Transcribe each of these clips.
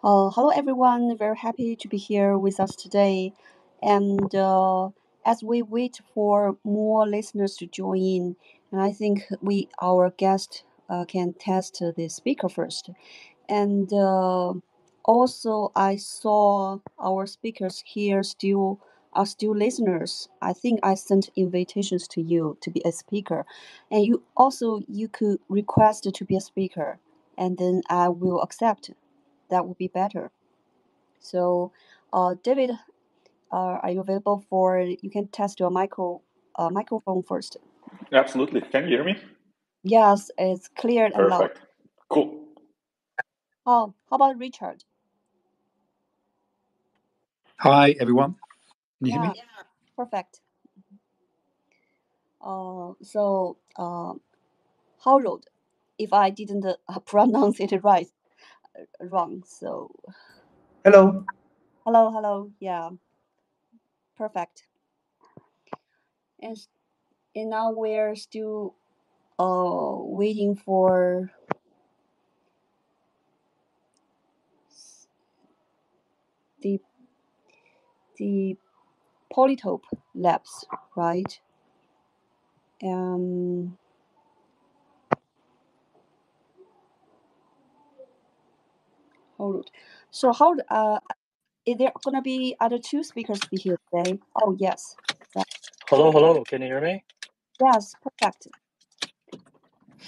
Hello, everyone. Very happy to be here with us today. And as we wait for more listeners to join in, and I think our guest, can test the speaker first. And also, I saw our speakers here still are still listeners. I think I sent invitations to you to be a speaker, and you could request to be a speaker, and then I will accept. That would be better. So, David, are you available for? You can test your microphone first. Absolutely. Can you hear me? Yes, it's clear and loud. Perfect. Cool. How about Richard? Hi, everyone. Can you hear me? Yeah, perfect. So, Harold, if I didn't pronounce it wrong. So, Hello. hello. Yeah, perfect. And and now we're still waiting for the the Polytope labs, right? Um, Harold. So Harold, is there gonna be other two speakers be here today? Oh yes. Hello. Can you hear me? Yes, perfect.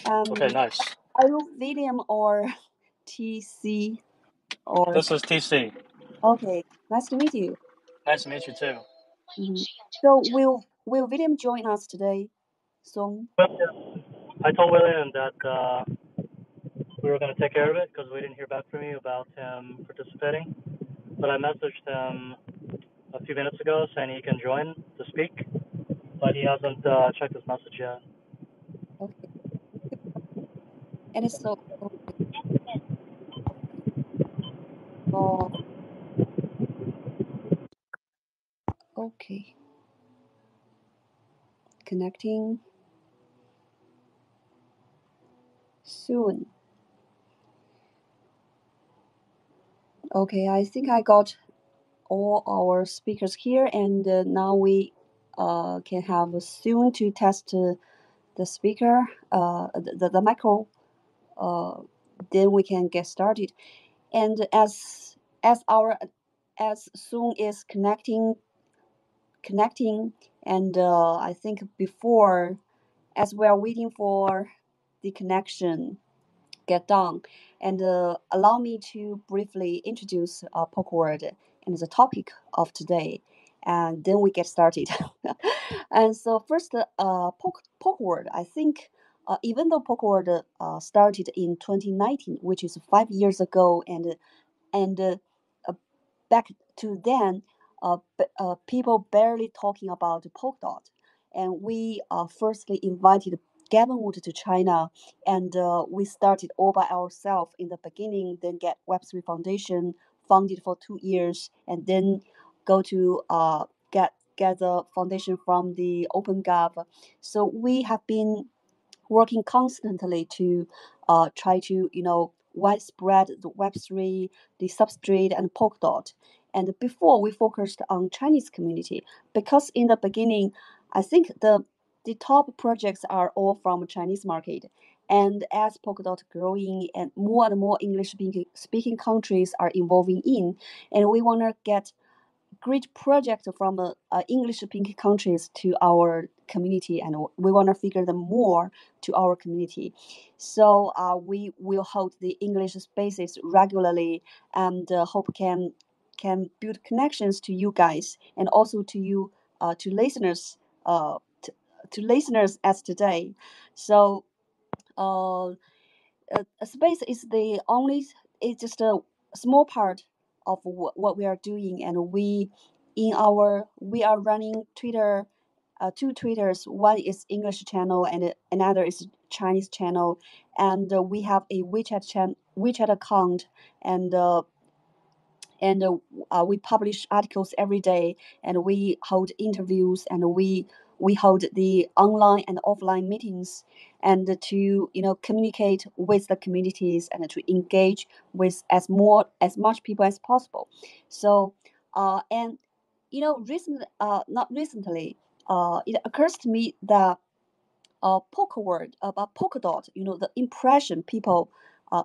Okay, nice. Are you William or TC or? This is TC. Okay, nice to meet you. Nice to meet you too. So will William join us today? Soon. I told William that we were going to take care of it because we didn't hear back from you about him participating. But I messaged him a few minutes ago saying he can join to speak, but he hasn't checked his message yet. Okay. And it's so. Oh, okay. Connecting soon. Okay, I think I got all our speakers here, and now we can have Seun to test the speaker, the micro. Then we can get started. And as Seun is connecting, and I think before, as we are waiting for the connection get done, and allow me to briefly introduce PolkaWorld and the topic of today, and then we get started. And so first, PolkaWorld, I think. Even though PolkaWorld started in 2019, which is 5 years ago, and uh, back to then, people barely talking about Polkadot, and we firstly invited Gavin Wood to China, and we started all by ourselves in the beginning. Then get Web3 Foundation funded for 2 years, and then go to get the foundation from the OpenGov. So we have been working constantly to try to widespread the Web3, the substrate, and Polkadot. And before we focused on Chinese community, because in the beginning, I think the top projects are all from Chinese market. And as Polkadot growing and more English speaking countries are involving in, and we want to get great project from English-speaking countries to our community, and we want to figure them more to our community. So we will hold the English spaces regularly, and hope can build connections to you guys and also to you to listeners to listeners as today. So uh, space is the only it's just a small part of what we are doing, and we are running Twitter, two Twitters. One is English channel and another is Chinese channel, and we have a WeChat WeChat account, and and we publish articles every day, and we hold interviews, and we hold the online and offline meetings, and to communicate with the communities and to engage with as much people as possible. So and not recently, it occurs to me that PolkaWorld, about Polkadot, the impression people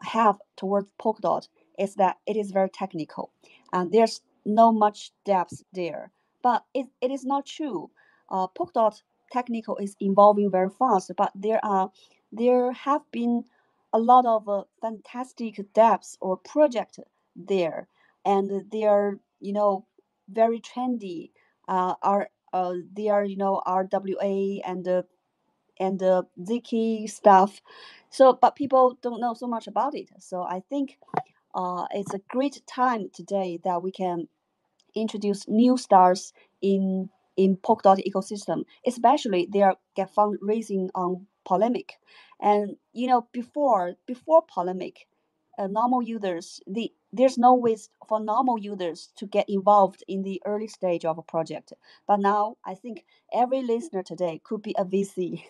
have towards Polkadot is that it is very technical, and there's no much depth there. But it is not true. Polkadot technical is evolving very fast, but there have been a lot of fantastic depths or project there, and they are very trendy. Are They are RWA and Ziki stuff. So, but people don't know so much about it. So I think it's a great time today that we can introduce new stars in Polkadot ecosystem. Especially they are get fundraising on Polimec, and before Polimec, normal users there's no way for normal users to get involved in the early stage of a project. But now I think every listener today could be a VC.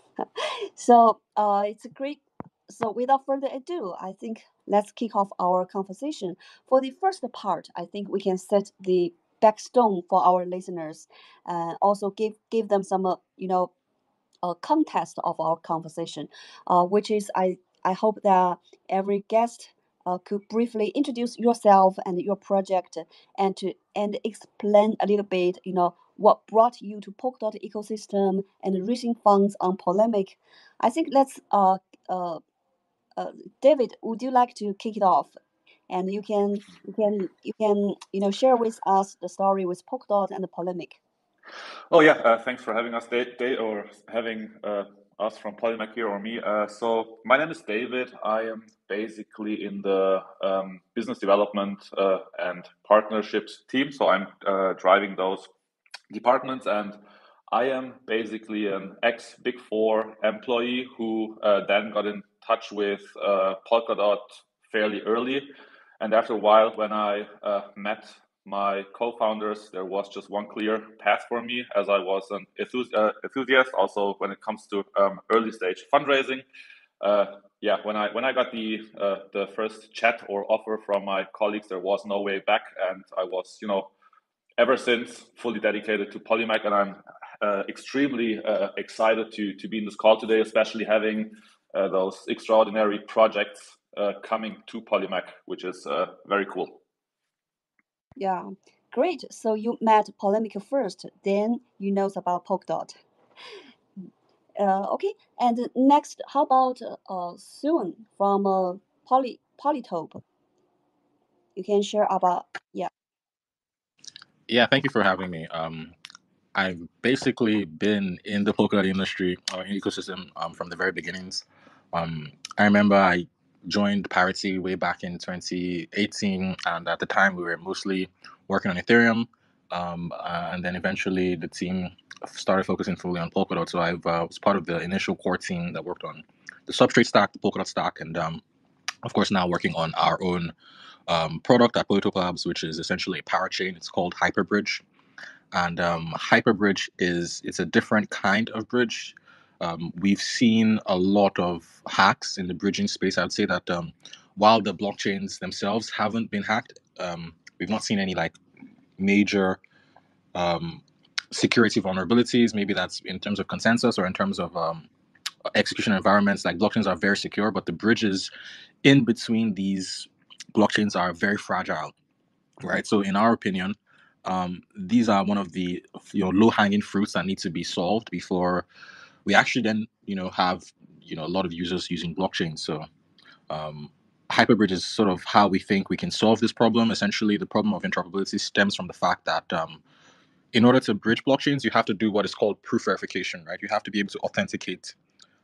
So it's a great. So without further ado, I think let's kick off our conversation. For the first part, I think we can set the backstone for our listeners, also give them some context of our conversation, which is I hope that every guest could briefly introduce yourself and your project, and explain a little bit, what brought you to Polkadot ecosystem and raising funds on Polimec. I think let's David, would you like to kick it off? And you can share with us the story with Polkadot and the Polimec. Oh yeah, thanks for having us, or having us from Polimec here, or me. So my name is David. I am basically in the business development and partnerships team. So I'm driving those departments, and I am basically an ex-Big Four employee who then got in touch with Polkadot fairly early. And after a while, when I met my co-founders, there was just one clear path for me, as I was an enthusiast also when it comes to early stage fundraising. Yeah, when I got the first chat or offer from my colleagues, there was no way back, and I was ever since fully dedicated to Polimec, and I'm extremely excited to be in this call today, especially having those extraordinary projects coming to Polimec, which is very cool. Yeah, great. So you met Polimec first, then you know about Polkadot. Okay, and next, how about Seun from Polytope? You can share about Yeah, thank you for having me. I've basically been in the Polkadot industry or in ecosystem from the very beginnings. I remember I joined Parity way back in 2018, and at the time we were mostly working on Ethereum, and then eventually the team started focusing fully on Polkadot. So I was part of the initial core team that worked on the substrate stack, the Polkadot stack, and of course now working on our own product at Polytope Labs, which is essentially a power chain. It's called Hyperbridge. And Hyperbridge it's a different kind of bridge. We've seen a lot of hacks in the bridging space. I would say that while the blockchains themselves haven't been hacked, we've not seen any like major security vulnerabilities. Maybe that's in terms of consensus or in terms of execution environments. Like blockchains are very secure, but the bridges in between these blockchains are very fragile, right? So in our opinion, these are one of the low-hanging fruits that need to be solved before we actually then have a lot of users using blockchain. So Hyperbridge is sort of how we think we can solve this problem. Essentially, the problem of interoperability stems from the fact that in order to bridge blockchains, you have to do what is called proof verification, right? You have to be able to authenticate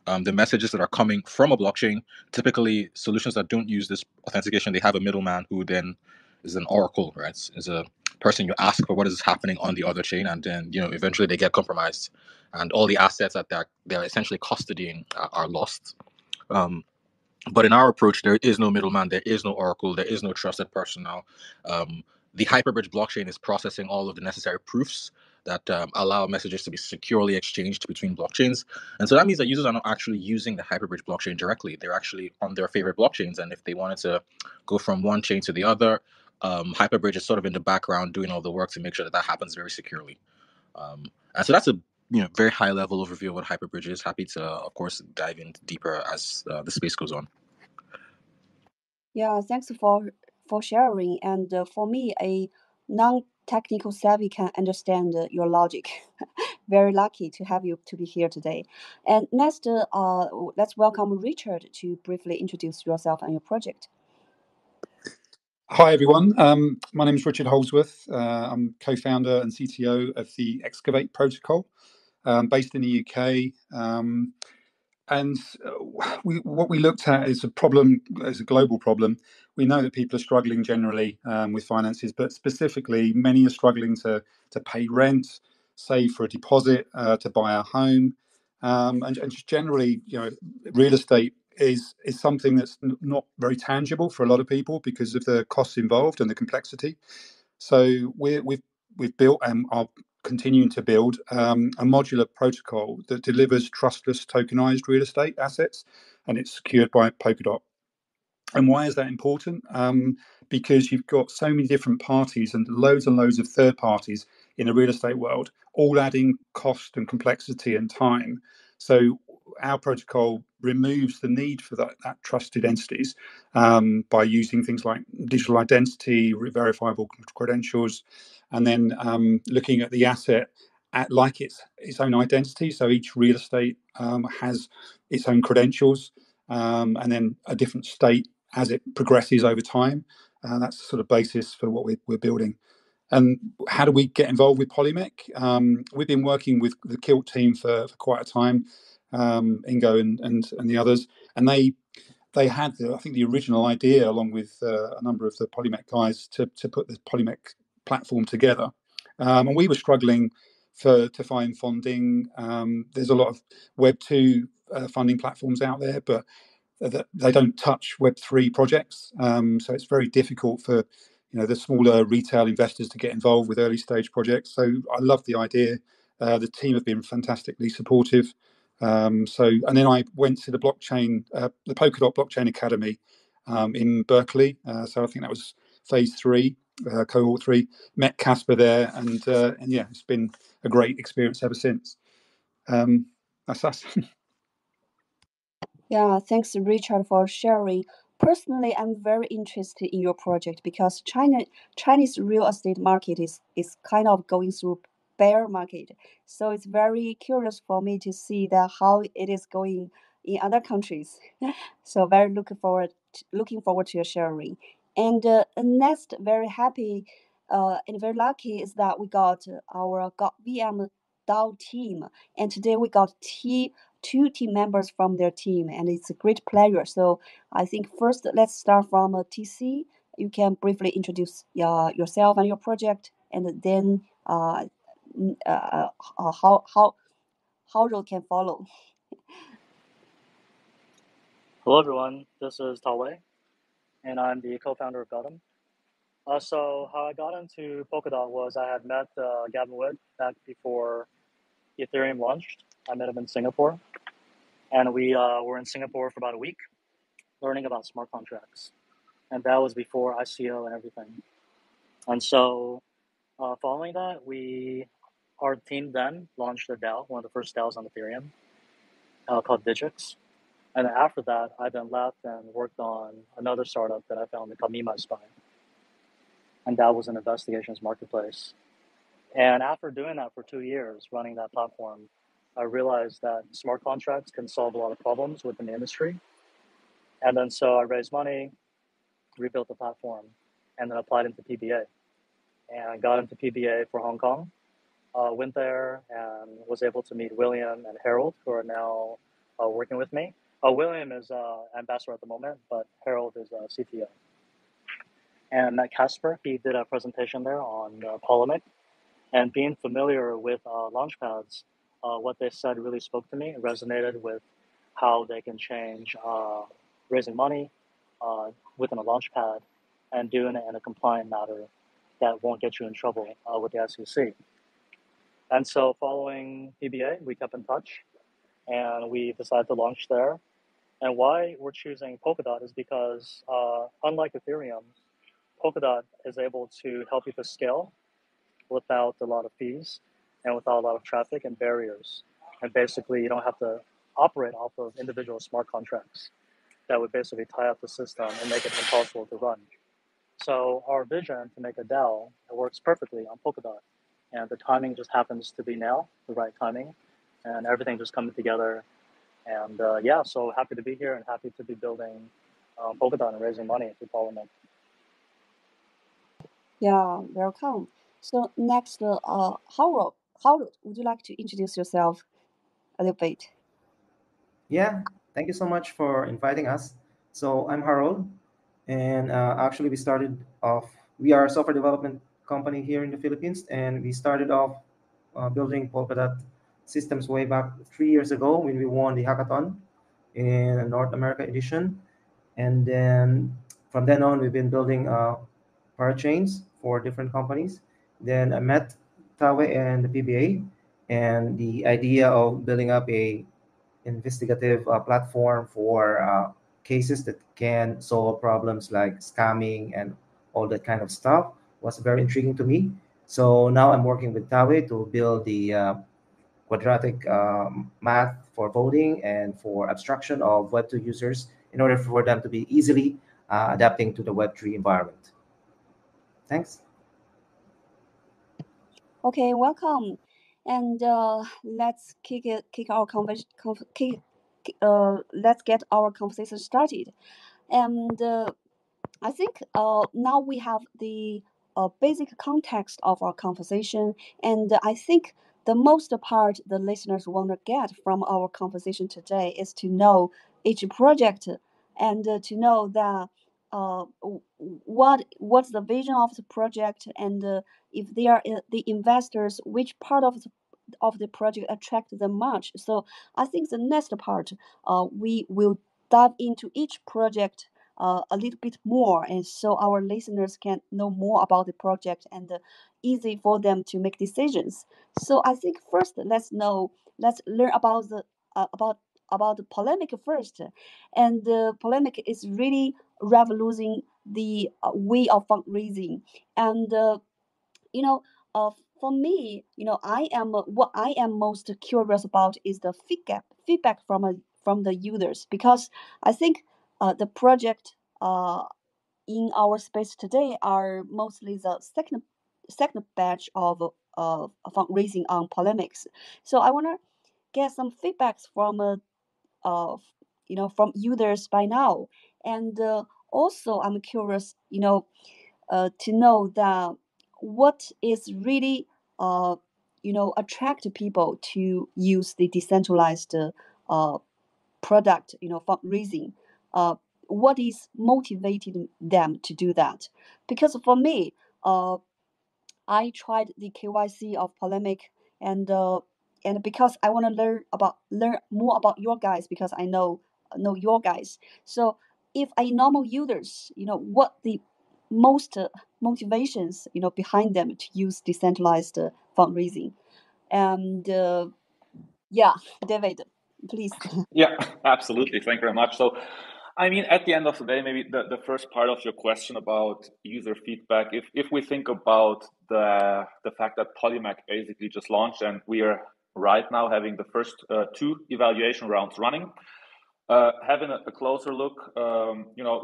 the messages that are coming from a blockchain. Typically, solutions that don't use this authentication, they have a middleman who then is an oracle, right? Is a person you ask for what is happening on the other chain, and then eventually they get compromised, and all the assets that they're essentially custodying are lost. But in our approach, there is no middleman, there is no oracle, there is no trusted personnel. the Hyperbridge blockchain is processing all of the necessary proofs that allow messages to be securely exchanged between blockchains. And so that means that users are not actually using the Hyperbridge blockchain directly. They're actually on their favorite blockchains. And if they wanted to go from one chain to the other, Hyperbridge is sort of in the background doing all the work to make sure that that happens very securely. And so that's a very high level overview of what Hyperbridge is. Happy to, of course, dive in deeper as the space goes on. Yeah, thanks for sharing. And for me, a non-technical savvy can understand your logic. Very lucky to have you to be here today. And next, let's welcome Richard to briefly introduce yourself and your project. Hi, everyone. My name is Richard Holsworth. I'm co-founder and CTO of the Xcavate protocol, based in the UK. And what we looked at is a problem, as a global problem. We know that people are struggling generally with finances, but specifically, many are struggling to pay rent, save for a deposit, to buy a home, and just generally, real estate is something that's not very tangible for a lot of people because of the costs involved and the complexity. So we've built and are continuing to build a modular protocol that delivers trustless tokenized real estate assets, and it's secured by Polkadot. And why is that important? Because you've got so many different parties and loads of third parties in the real estate world, all adding cost and complexity and time. So our protocol removes the need for that trusted entities by using things like digital identity, verifiable credentials, and then looking at the asset like its own identity. So each real estate has its own credentials, and then a different state as it progresses over time. That's the sort of basis for what we're building. And how do we get involved with Polimec? We've been working with the Kilt team for quite a time, Ingo and the others, and they had I think the original idea, along with a number of the Polimec guys, to put the Polimec platform together. And we were struggling to find funding. There's a lot of Web2 funding platforms out there, but they don't touch Web3 projects. So it's very difficult for the smaller retail investors to get involved with early stage projects. So I love the idea. The team have been fantastically supportive. And then I went to the Polkadot Blockchain Academy in Berkeley. So I think that was phase 3, cohort 3. Met Casper there, and yeah, it's been a great experience ever since. That's us. Yeah, thanks, Richard, for sharing. Personally, I'm very interested in your project because Chinese real estate market is kind of going through bear market. So it's very curious for me to see that how it is going in other countries. So very looking forward to your sharing. And next, very happy and very lucky is that we got our gotVM DAO team, and today we got two team members from their team, and it's a great pleasure. So I think first let's start from TC. You can briefly introduce yourself and your project, and then how road can follow. Hello, everyone. This is Tawei, and I'm the co-founder of gotEM. So how I got into Polkadot was I had met Gavin Wood back before Ethereum launched. I met him in Singapore, and we were in Singapore for about a week learning about smart contracts. And that was before ICO and everything. And so following that, our team then launched a DAO, one of the first DAOs on Ethereum, called Digix. And then after that, I then left and worked on another startup that I founded called Me My Spy. And that was an investigations marketplace. And after doing that for 2 years, running that platform, I realized that smart contracts can solve a lot of problems within the industry. And then so I raised money, rebuilt the platform, and then applied into PBA. And got into PBA for Hong Kong. Went there and was able to meet William and Harold, who are now working with me. William is ambassador at the moment, but Harold is CTO. And met Casper. He did a presentation there on Polimec. And being familiar with launchpads, what they said really spoke to me. It resonated with how they can change raising money within a launchpad and doing it in a compliant manner that won't get you in trouble with the SEC. And so following PBA, we kept in touch and we decided to launch there. And why we're choosing Polkadot is because unlike Ethereum, Polkadot is able to help you to scale without a lot of fees and without a lot of traffic and barriers. And basically, you don't have to operate off of individual smart contracts that would basically tie up the system and make it impossible to run. So our vision to make a DAO, it works perfectly on Polkadot. And the timing just happens to be now, the right timing, and everything just coming together. And yeah, so happy to be here and happy to be building Polkadot and raising money through Polimec. Yeah, welcome. So next, Harold, would you like to introduce yourself a little bit? Yeah, thank you so much for inviting us. So I'm Harold, and actually we are a software development company here in the Philippines, and we started off building Polkadot systems way back 3 years ago when we won the hackathon in North America edition. And then from then on, we've been building parachains for different companies. Then I met Tawei and the PBA, and the idea of building up a investigative platform for cases that can solve problems like scamming and all that kind of stuff was very intriguing to me. So now I'm working with Tawei to build the quadratic math for voting and for abstraction of Web2 users in order for them to be easily adapting to the Web3 environment. Thanks. Okay, welcome. And let's let's get our conversation started. And I think now we have the basic context of our conversation, and I think the most part the listeners want to get from our conversation today is to know each project and to know that what's the vision of the project, and if they are the investors, which part of the project attract them much. So I think the next part we will dive into each project a little bit more, and so our listeners can know more about the project and easy for them to make decisions. So I think first let's learn about the Polimec first, and Polimec is really revolutioning the way of fundraising, and you know for me, what I am most curious about is the feedback from the users, because I think the project in our space today are mostly the second batch of fundraising on Polemics. So I want to get some feedbacks from uh, from users by now, and also I'm curious, to know that what is really attract people to use the decentralized product, fundraising. What is motivating them to do that? Because for me, I tried the KYC of Polemic, and because I want to learn more about your guys, because I know your guys. So if a normal users, what the most motivations behind them to use decentralized fundraising, and yeah, David, please. Yeah, absolutely. Thank you very much. So, I mean, at the end of the day, maybe the first part of your question about user feedback, if we think about the fact that Polimec basically just launched and we are right now having the first two evaluation rounds running, having a closer look,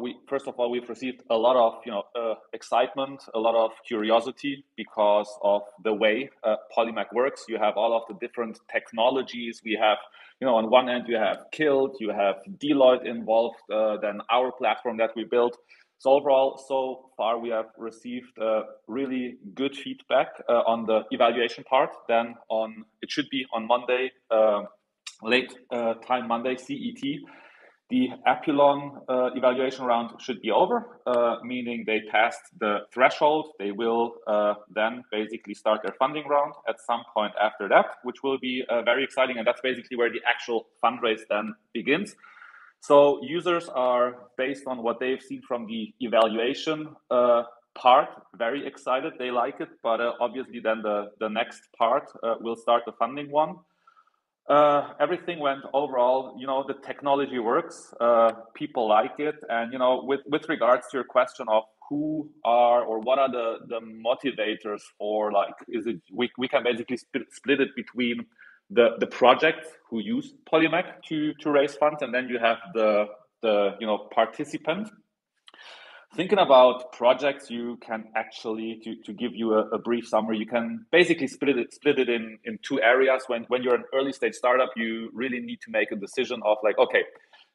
we first of all, we've received a lot of excitement, a lot of curiosity because of the way Polimec works. You have all of the different technologies. We have, on one end you have Kilt, you have Deloitte involved, then our platform that we built. So overall, so far we have received really good feedback on the evaluation part. Then it should be on Monday. Late time Monday CET, the Apulon evaluation round should be over, meaning they passed the threshold. They will then basically start their funding round at some point after that, which will be very exciting. And that's basically where the actual fundraise then begins. So users are, based on what they've seen from the evaluation, part very excited. They like it, but obviously then the next part will start the funding one. Everything went overall, the technology works, people like it. And, with regards to your question of who are or what are the motivators for, like, is it, we can basically split it between the projects who use Polimec to raise funds, and then you have the participant. Thinking about projects, you can actually, to give you a brief summary, you can basically split it in two areas. When you're an early stage startup, you really need to make a decision of like, okay,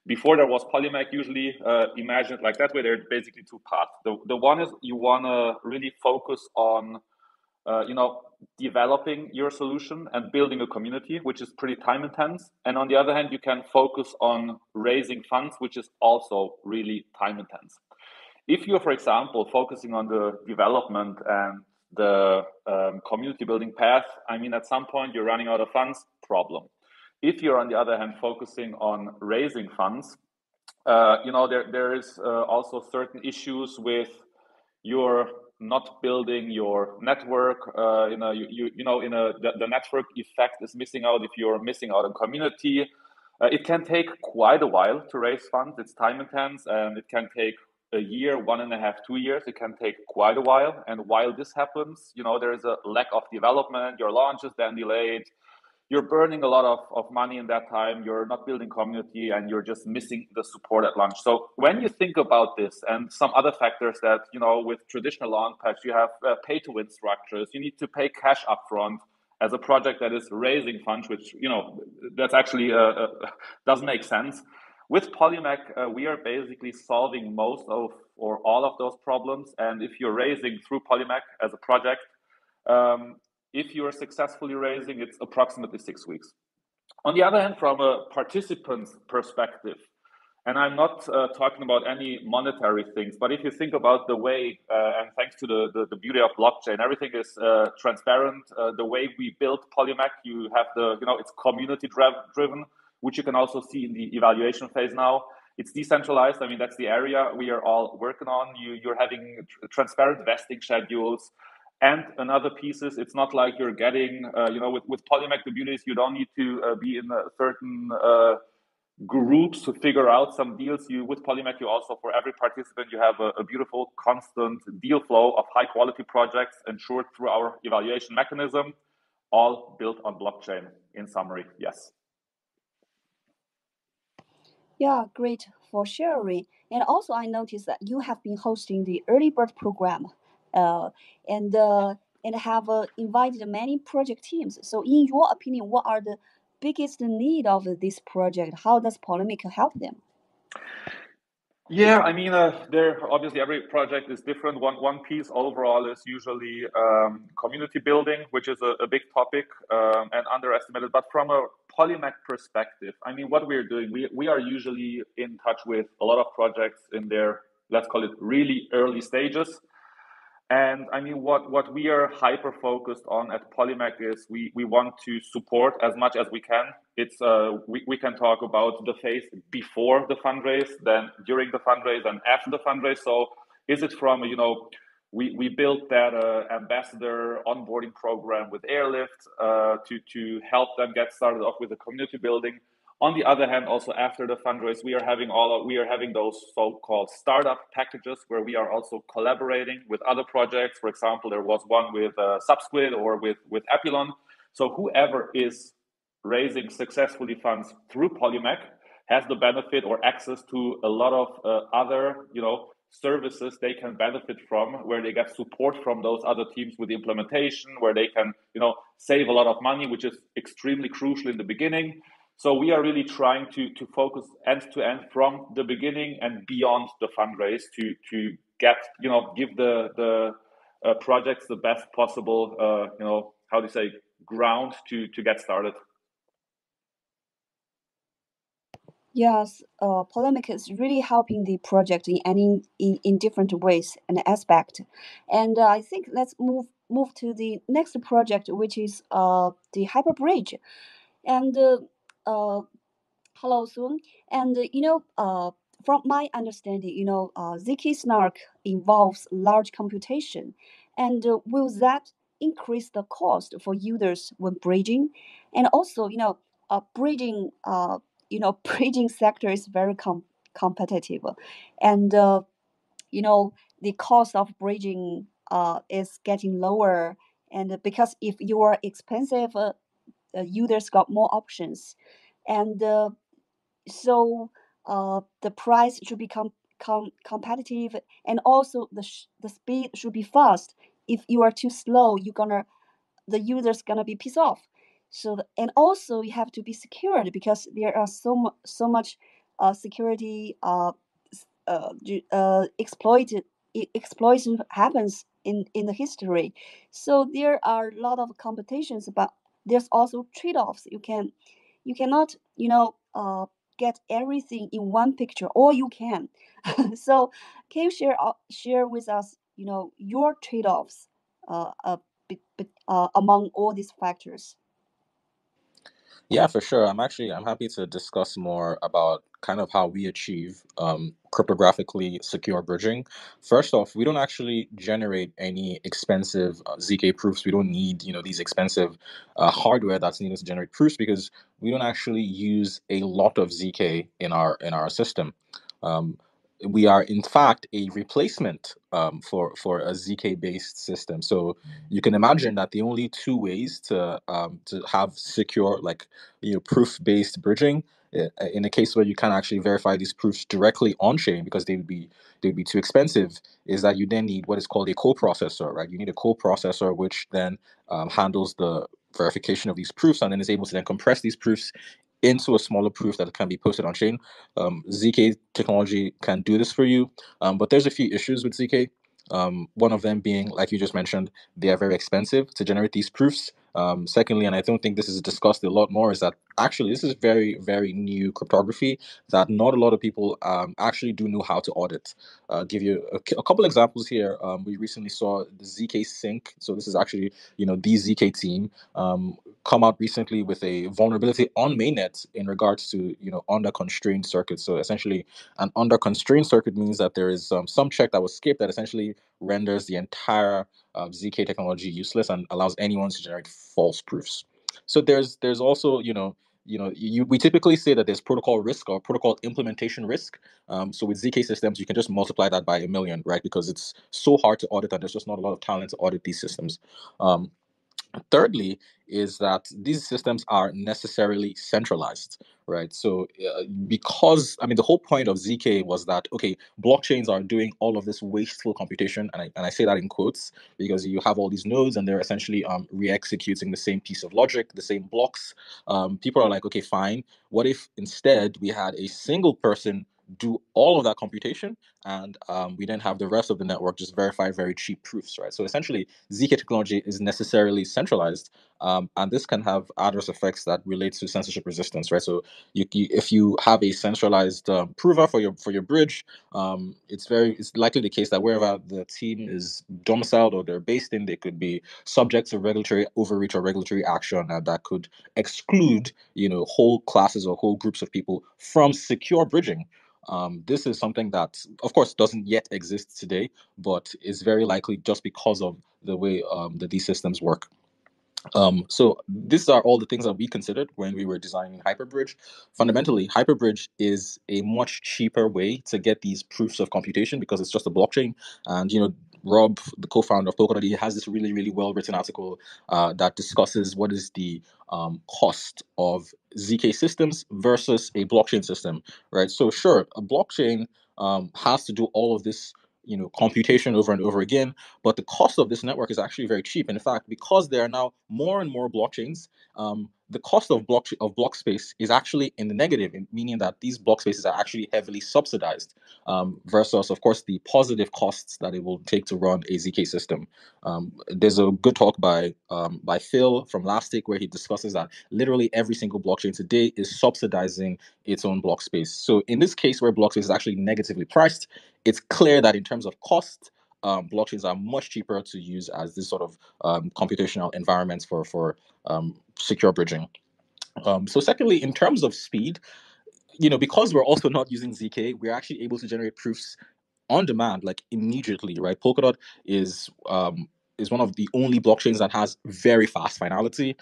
before there was Polimec, usually imagine it like that way. There are basically two paths. The one is you want to really focus on developing your solution and building a community, which is pretty time intense. And on the other hand, you can focus on raising funds, which is also really time intense. If you're, for example, focusing on the development and the community building path, I mean, at some point you're running out of funds, problem. If you're, on the other hand, focusing on raising funds, there is also certain issues with your not building your network. The network effect is missing out if you're missing out on community. It can take quite a while to raise funds. It's time intense, and it can take a year, 1.5, 2 years. It can take quite a while. And while this happens, there is a lack of development. Your launch is then delayed. You're burning a lot of money in that time. You're not building community, and you're just missing the support at launch. So when you think about this and some other factors that, with traditional launch pads, you have pay-to-win structures. You need to pay cash upfront as a project that is raising funds, which, that's actually doesn't make sense. With Polimec, we are basically solving most of or all of those problems. And if you're raising through Polimec as a project, if you're successfully raising, it's approximately 6 weeks. On the other hand, from a participant's perspective, and I'm not talking about any monetary things, but if you think about the way, and thanks to the beauty of blockchain, everything is transparent. The way we built Polimec, you have it's community driven, which you can also see in the evaluation phase now. It's decentralized. I mean, that's the area we are all working on. You're having transparent vesting schedules. And another piece is, it's not like you're getting, with Polimec, the beauty is you don't need to be in a certain groups to figure out some deals. With Polimec, you also, for every participant, you have a beautiful, constant deal flow of high quality projects ensured through our evaluation mechanism, all built on blockchain. In summary, yes. Yeah, great for sharing. And also, I noticed that you have been hosting the early bird program, and have invited many project teams. So, in your opinion, what are the biggest need of this project? How does Polimec help them? Yeah, I mean, there obviously every project is different. One piece overall is usually community building, which is a big topic and underestimated. But from a Polimec perspective, I mean, what we're doing, we are usually in touch with a lot of projects in their, let's call it, really early stages. And I mean, what we are hyper focused on at Polimec is we want to support as much as we can. It's we can talk about the phase before the fundraise, then during the fundraise, and after the fundraise. So is it from we built that ambassador onboarding program with Airlift to help them get started off with the community building. On the other hand, also after the fundraise, we are having those so-called startup packages where we are also collaborating with other projects. For example, there was one with Subsquid or with Epilon. So whoever is raising successfully funds through Polimec has the benefit or access to a lot of other services they can benefit from, where they get support from those other teams with the implementation, where they can save a lot of money, which is extremely crucial in the beginning. So we are really trying to focus end to end from the beginning and beyond the fundraise to get give the projects the best possible how do you say ground to get started. Yes, Polimec is really helping the project in different ways and aspect. And I think let's move to the next project, which is the Hyperbridge. And hello, Seun. And from my understanding, ZK Snark involves large computation, and will that increase the cost for users when bridging? And also, bridging, bridging sector is very competitive, and the cost of bridging is getting lower, and because if you are expensive, users got more options, and so the price should become competitive, and also the speed should be fast. If you are too slow, the user's gonna be pissed off. So and also you have to be secured, because there are so much security exploitation happens in the history. So there are a lot of competitions, but there's also trade-offs. You cannot get everything in one picture, or you can. So can you share with us your trade-offs among all these factors? Yeah, for sure. I'm happy to discuss more about kind of how we achieve cryptographically secure bridging. First off, we don't actually generate any expensive ZK proofs. We don't need these expensive hardware that's needed to generate proofs, because we don't actually use a lot of ZK in our system. Um, we are in fact a replacement for a ZK based system. So you can imagine that the only two ways to have secure, like proof based bridging, in a case where you can't actually verify these proofs directly on chain because they'd be too expensive, is that you then need what is called a coprocessor, right? You need a coprocessor which then handles the verification of these proofs and then is able to then compress these proofs into a smaller proof that can be posted on chain. ZK technology can do this for you, but there's a few issues with ZK. One of them being, like you just mentioned, they are very expensive to generate these proofs. Secondly, and I don't think this is discussed a lot more, is that actually this is very, very new cryptography that not a lot of people actually do know how to audit. Give you a couple examples here. We recently saw the ZK Sync. So this is actually, the ZK team come out recently with a vulnerability on mainnet in regards to, under constrained circuits. So essentially, an under constrained circuit means that there is some check that was skipped that essentially renders the entire ZK technology useless and allows anyone to generate false proofs. So there's also we typically say that there's protocol risk or protocol implementation risk. So with ZK systems, you can just multiply that by 1,000,000, right? Because it's so hard to audit and there's just not a lot of talent to audit these systems. Thirdly, is that these systems are necessarily centralized, right? So because the whole point of ZK was that, okay, blockchains are doing all of this wasteful computation, and I say that in quotes because you have all these nodes and they're essentially re-executing the same piece of logic, the same blocks. People are like, okay, fine. What if instead we had a single person do all of that computation, and we then have the rest of the network just verify very cheap proofs, right? So essentially, ZK technology is necessarily centralized, and this can have adverse effects that relate to censorship resistance, right? So if you have a centralized prover for your bridge, it's likely the case that wherever the team is domiciled or they're based in, they could be subject to regulatory overreach or regulatory action that could exclude whole classes or whole groups of people from secure bridging. This is something that, of course, doesn't yet exist today, but is very likely just because of the way that these systems work. So these are all the things that we considered when we were designing Hyperbridge. Fundamentally, Hyperbridge is a much cheaper way to get these proofs of computation because it's just a blockchain. And Rob, the co-founder of Polkadot, he has this really, really well-written article that discusses what is the cost of ZK systems versus a blockchain system, right? So sure, a blockchain has to do all of this computation over and over again, but the cost of this network is actually very cheap. And in fact, because there are now more and more blockchains, the cost of block space is actually in the negative, meaning that these block spaces are actually heavily subsidized, versus, of course, the positive costs that it will take to run a ZK system. There's a good talk by Phil from Lastic where he discusses that literally every single blockchain today is subsidizing its own block space. So in this case, where block space is actually negatively priced, it's clear that in terms of cost, blockchains are much cheaper to use as this sort of computational environments for secure bridging. So secondly, in terms of speed, because we're also not using ZK, we're actually able to generate proofs on demand, like immediately, right? Polkadot is one of the only blockchains that has very fast finality.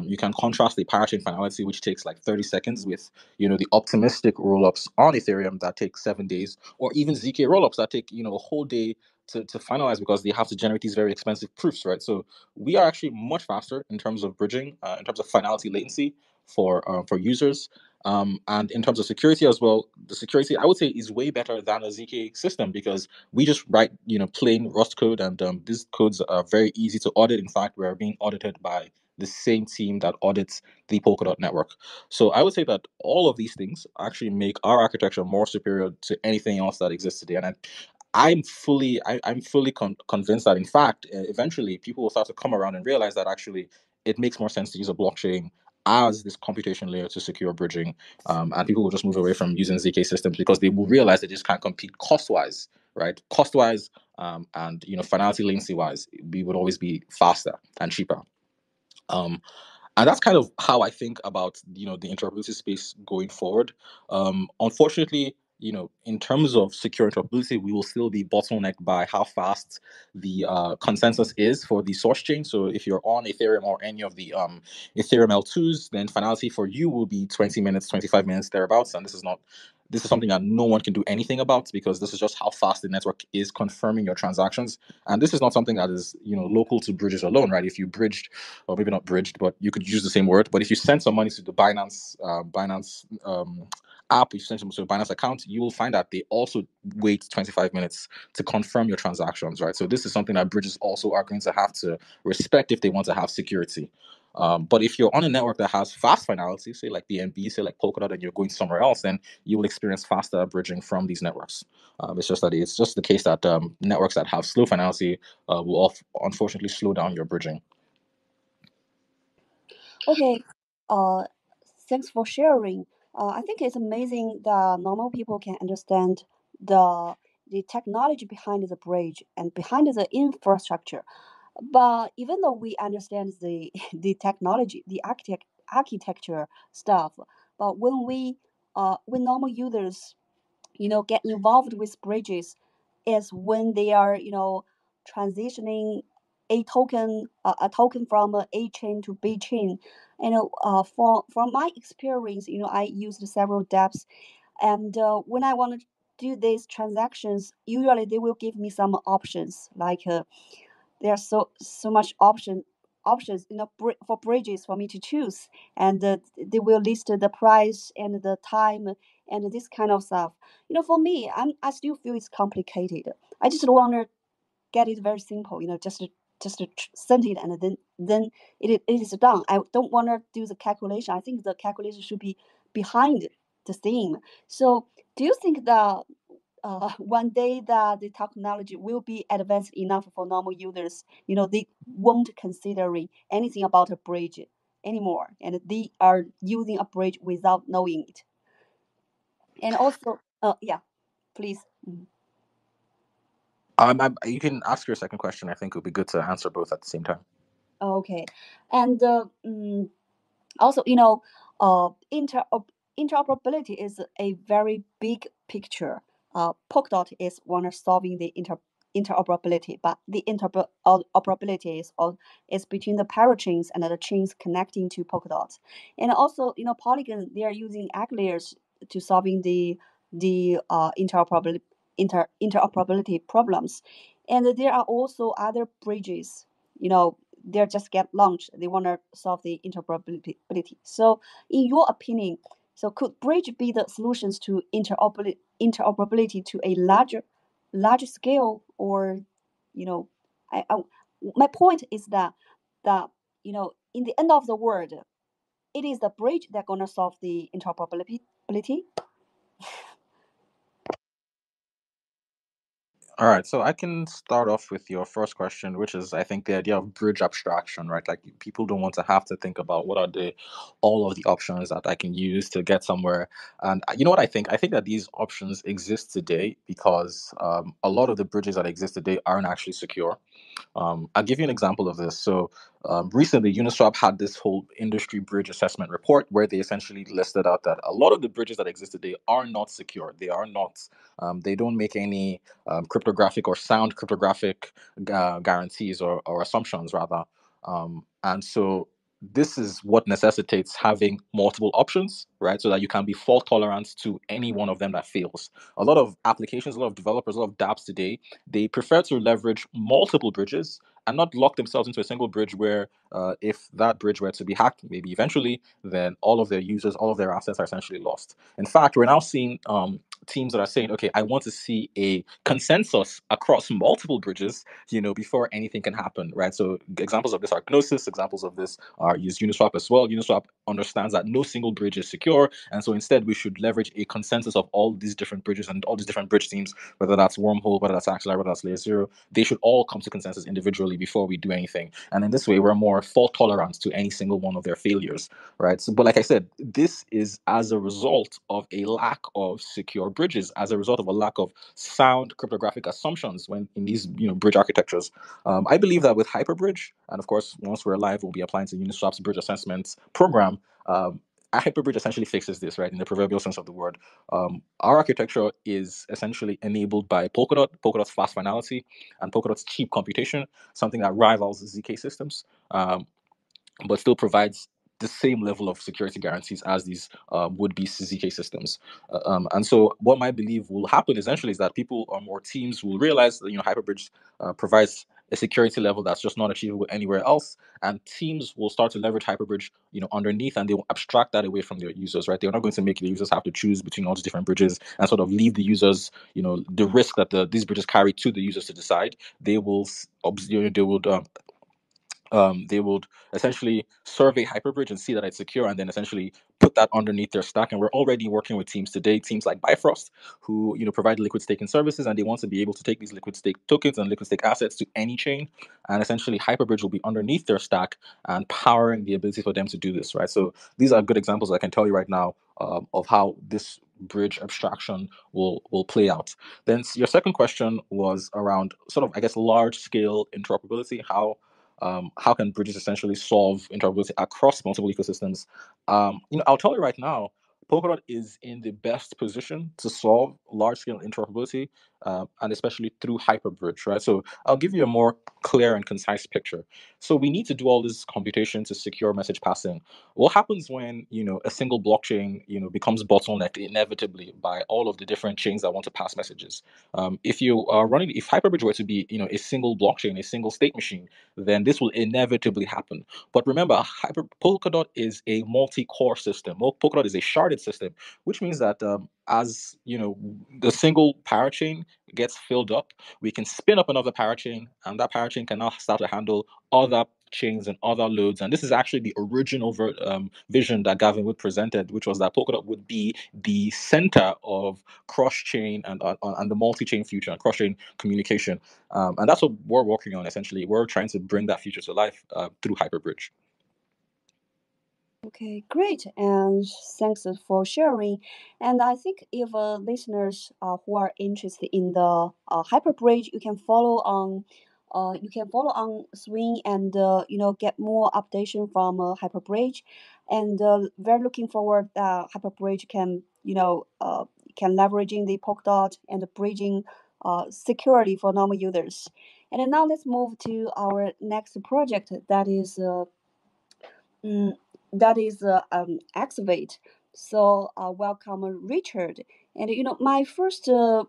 You can contrast the parachain finality, which takes like 30 seconds, with the optimistic rollups on Ethereum that take 7 days, or even ZK rollups that take a whole day to finalize, because they have to generate these very expensive proofs, right? So we are actually much faster in terms of bridging, in terms of finality latency for users. And in terms of security as well, the security, I would say, is way better than a ZK system, because we just write plain Rust code, and these codes are very easy to audit. In fact, we are being audited by the same team that audits the Polkadot network. So I would say that all of these things actually make our architecture more superior to anything else that exists today. And I'm fully convinced that, in fact, eventually people will start to come around and realize that actually it makes more sense to use a blockchain as this computation layer to secure bridging, and people will just move away from using ZK systems, because they will realize they just can't compete cost-wise, right? Cost-wise, and finality latency-wise, we would always be faster and cheaper. And that's kind of how I think about the interoperability space going forward. Unfortunately, in terms of secure interoperability, we will still be bottlenecked by how fast the consensus is for the source chain. So if you're on Ethereum or any of the Ethereum L2s, then finality for you will be 20 minutes, 25 minutes thereabouts. And this is something that no one can do anything about, because this is just how fast the network is confirming your transactions. And this is not something that is local to bridges alone, right? If you bridged, or maybe not bridged, but you could use the same word. But if you send some money to the Binance app, if you send them to a Binance account, you will find that they also wait 25 minutes to confirm your transactions, right? So this is something that bridges also are going to have to respect if they want to have security. But if you're on a network that has fast finality, say like BNB, say like Polkadot, and you're going somewhere else, then you will experience faster bridging from these networks. It's just the case that networks that have slow finality will unfortunately slow down your bridging. Okay, thanks for sharing. I think it's amazing that normal people can understand the technology behind the bridge and behind the infrastructure. But even though we understand the the technology, the architecture stuff, but when normal users get involved with bridges, is when they are transitioning a token from A chain to B chain. From my experience, I used several dApps, and when I want to do these transactions, usually they will give me some options, like there's so much options for bridges for me to choose, and they will list the price and the time and this kind of stuff. For me, I still feel it's complicated. I just want to get it very simple, just send it, and then it is done. I don't want to do the calculation. I think the calculation should be behind the theme. So do you think that one day that the technology will be advanced enough for normal users, they won't considering anything about a bridge anymore, and they are using a bridge without knowing it? And also, yeah, please. You can ask your second question. I think it would be good to answer both at the same time. Okay, and also, interoperability is a very big picture. Polkadot is one of solving the interoperability, but the interoperability is between the parachains and the chains connecting to Polkadot. And also, Polygon, they are using egg layers to solving the interoperability problems. And there are also other bridges, they just get launched. They want to solve the interoperability. So, in your opinion, so could bridge be the solutions to interoperability to a larger scale, or, my point is that in the end of the word, it is the bridge that's gonna solve the interoperability. All right, so I can start off with your first question, which is, I think, the idea of bridge abstraction, right? Like, people don't want to have to think about what are all of the options that I can use to get somewhere. And you know what I think? I think that these options exist today because a lot of the bridges that exist today aren't actually secure. I'll give you an example of this. So recently, Uniswap had this whole industry bridge assessment report where they essentially listed out that a lot of the bridges that exist today are not secure. They are not. They don't make any cryptographic or sound cryptographic guarantees or assumptions, rather. And so this is what necessitates having multiple options, right? So that you can be fault tolerant to any one of them that fails. A lot of applications, a lot of developers, a lot of dApps today, they prefer to leverage multiple bridges and not lock themselves into a single bridge where if that bridge were to be hacked, maybe eventually, then all of their users, all of their assets are essentially lost. In fact, we're now seeing teams that are saying, okay, I want to see a consensus across multiple bridges, before anything can happen, right? So examples of this are Gnosis, examples of this are use Uniswap as well. Uniswap understands that no single bridge is secure, and so instead we should leverage a consensus of all these different bridges and all these different bridge teams, whether that's Wormhole, whether that's Axelar, whether that's Layer Zero. They should all come to consensus individually before we do anything. And in this way, we're more fault tolerant to any single one of their failures, right? So, but like I said, this is as a result of a lack of secure bridges, as a result of a lack of sound cryptographic assumptions when in these bridge architectures. I believe that with Hyperbridge, and of course, once we're live, we'll be applying to Uniswap's bridge assessment program. Hyperbridge essentially fixes this, right, in the proverbial sense of the word. Our architecture is essentially enabled by Polkadot, Polkadot's fast finality, and Polkadot's cheap computation, something that rivals ZK systems, but still provides the same level of security guarantees as these would-be ZK systems. And so what I believe will happen essentially is that people or teams will realize that Hyperbridge provides a security level that's just not achievable anywhere else, and teams will start to leverage Hyperbridge underneath, and they will abstract that away from their users, right? They're not going to make the users have to choose between all these different bridges and sort of leave the users the risk that these bridges carry to the users to decide. They will they would essentially survey Hyperbridge and see that it's secure, and then essentially put that underneath their stack. And we're already working with teams today, teams like Bifrost, who provide liquid staking services, and they want to be able to take these liquid stake tokens and liquid stake assets to any chain, and essentially Hyperbridge will be underneath their stack and powering the ability for them to do this, right? So these are good examples I can tell you right now of how this bridge abstraction will play out. Then your second question was around sort of, I guess, large scale interoperability. How can bridges essentially solve interoperability across multiple ecosystems? I'll tell you right now, Polkadot is in the best position to solve large-scale interoperability, and especially through Hyperbridge, right? So I'll give you a more clear and concise picture. So we need to do all this computation to secure message passing. What happens when a single blockchain becomes bottlenecked inevitably by all of the different chains that want to pass messages? If Hyperbridge were to be a single blockchain, a single state machine, then this will inevitably happen. But remember, Polkadot is a multi-core system. Polkadot is a sharded system, which means that as the single parachain gets filled up, we can spin up another parachain, and that parachain can now start to handle other chains and other loads. And this is actually the original vision that Gavin Wood presented, which was that Polkadot would be the center of cross-chain and the multi-chain future and cross-chain communication. And that's what we're working on, essentially. We're trying to bring that future to life through Hyperbridge. Okay, great, and thanks for sharing. And I think if listeners who are interested in the Hyperbridge, you can follow on Swing and get more updation from Hyperbridge, and very looking forward that Hyperbridge can can leveraging the Polkadot and bridging security for normal users. And then now let's move to our next project that is. Mm, that is Xcavate. So welcome, Richard. And my first, the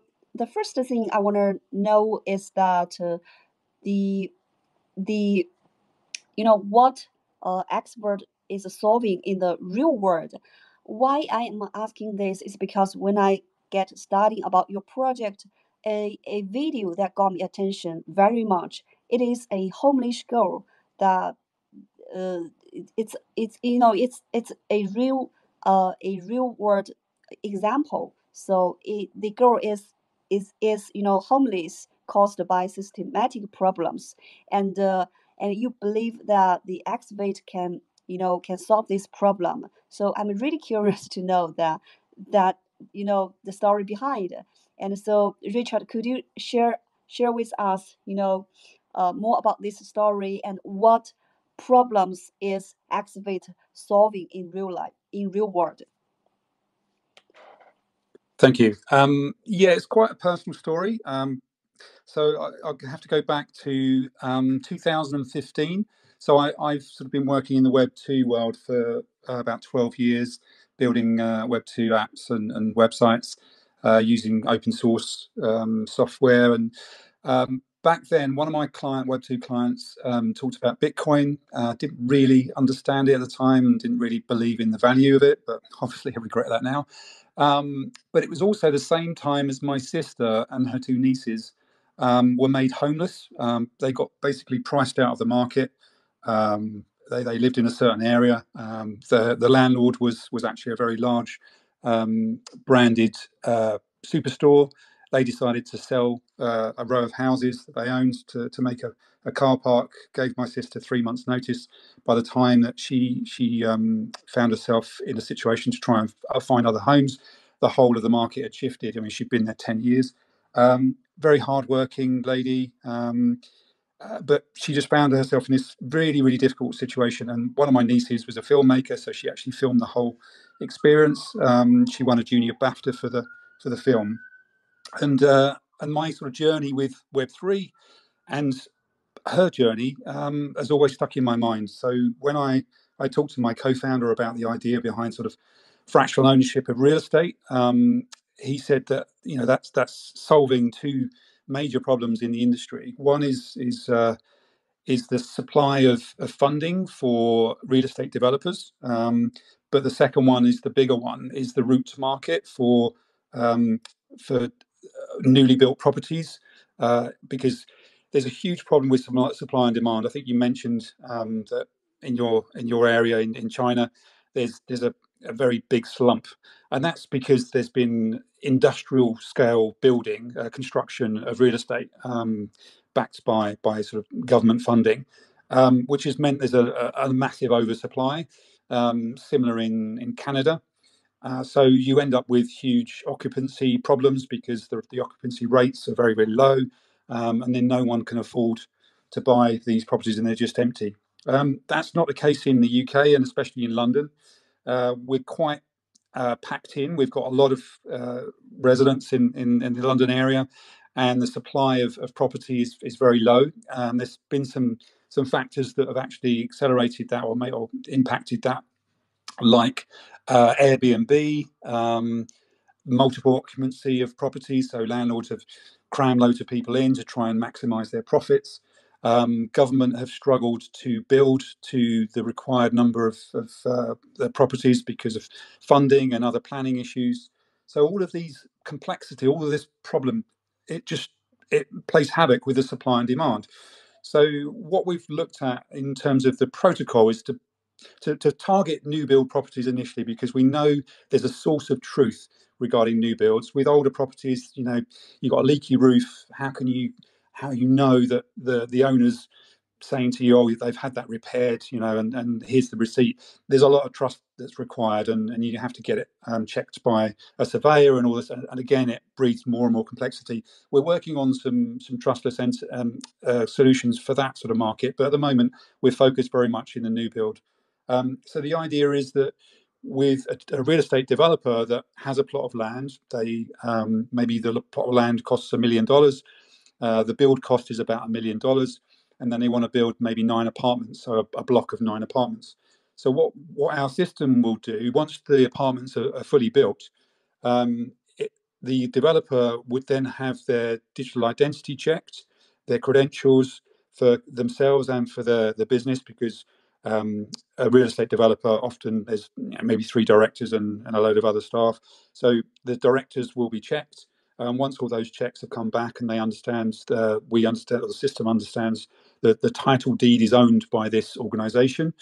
first thing I want to know is that the the what expert is solving in the real world. Why I am asking this is because when I get studying about your project, a video that got me attention very much. It is a homeless girl that uh, it's a real world example. So the girl is homeless caused by systematic problems, and you believe that the Xcavate can solve this problem. So I'm really curious to know that the story behind. And so Richard, could you share with us more about this story and what problems is Xcavate solving in real life, in real world? Thank you. Yeah, it's quite a personal story. So I'll have to go back to 2015. So I've sort of been working in the Web 2 world for about 12 years, building Web 2 apps and websites using open source software. And back then, one of my Web 2 clients talked about Bitcoin. Didn't really understand it at the time and didn't really believe in the value of it, but obviously I regret that now. But it was also the same time as my sister and her two nieces were made homeless. They got basically priced out of the market. They lived in a certain area. The landlord was actually a very large branded superstore. They decided to sell a row of houses that they owned to make a car park. Gave my sister 3 months' notice. By the time that she found herself in a situation to try and find other homes, the whole of the market had shifted. I mean, she'd been there 10 years. Very hardworking lady, but she just found herself in this really, really difficult situation. And one of my nieces was a filmmaker, so she actually filmed the whole experience. She won a junior BAFTA for the film, and my sort of journey with Web3 and her journey has always stuck in my mind. So when I talked to my co-founder about the idea behind sort of fractional ownership of real estate, he said that that's solving two major problems in the industry. One is the supply of funding for real estate developers, but the second one is the bigger one, is the route to market for newly built properties, because there's a huge problem with supply and demand. I think you mentioned that in your area in China, there's a very big slump, and that's because there's been industrial scale building, construction of real estate, backed by sort of government funding, which has meant there's a massive oversupply, similar in Canada. So you end up with huge occupancy problems because the occupancy rates are very, very low, and then no one can afford to buy these properties and they're just empty. That's not the case in the UK, and especially in London. We're quite packed in. We've got a lot of residents in the London area, and the supply of property is very low. There's been some factors that have actually accelerated that or impacted that, like Airbnb, multiple occupancy of properties. So landlords have crammed loads of people in to try and maximise their profits. Government have struggled to build to the required number of the properties because of funding and other planning issues. So all of these complexity, all of this problem, it plays havoc with the supply and demand. So what we've looked at in terms of the protocol is to target new build properties initially, because we know there's a source of truth regarding new builds. With older properties, you've got a leaky roof. How you know that the owners saying to you, oh, they've had that repaired, and here's the receipt. There's a lot of trust that's required, and you have to get it checked by a surveyor and all this. And again, it breeds more and more complexity. We're working on some trustless solutions for that sort of market, but at the moment, we're focused very much in the new build. So the idea is that with a real estate developer that has a plot of land, they maybe the plot of land costs $1 million. The build cost is about $1 million, and then they want to build maybe 9 apartments, so a block of 9 apartments. So what our system will do, once the apartments are fully built, the developer would then have their digital identity checked, their credentials for themselves and for the business, because a real estate developer often there's maybe 3 directors and a load of other staff. So the directors will be checked. Once all those checks have come back and they understand, we understand, or the system understands that the title deed is owned by this organisation,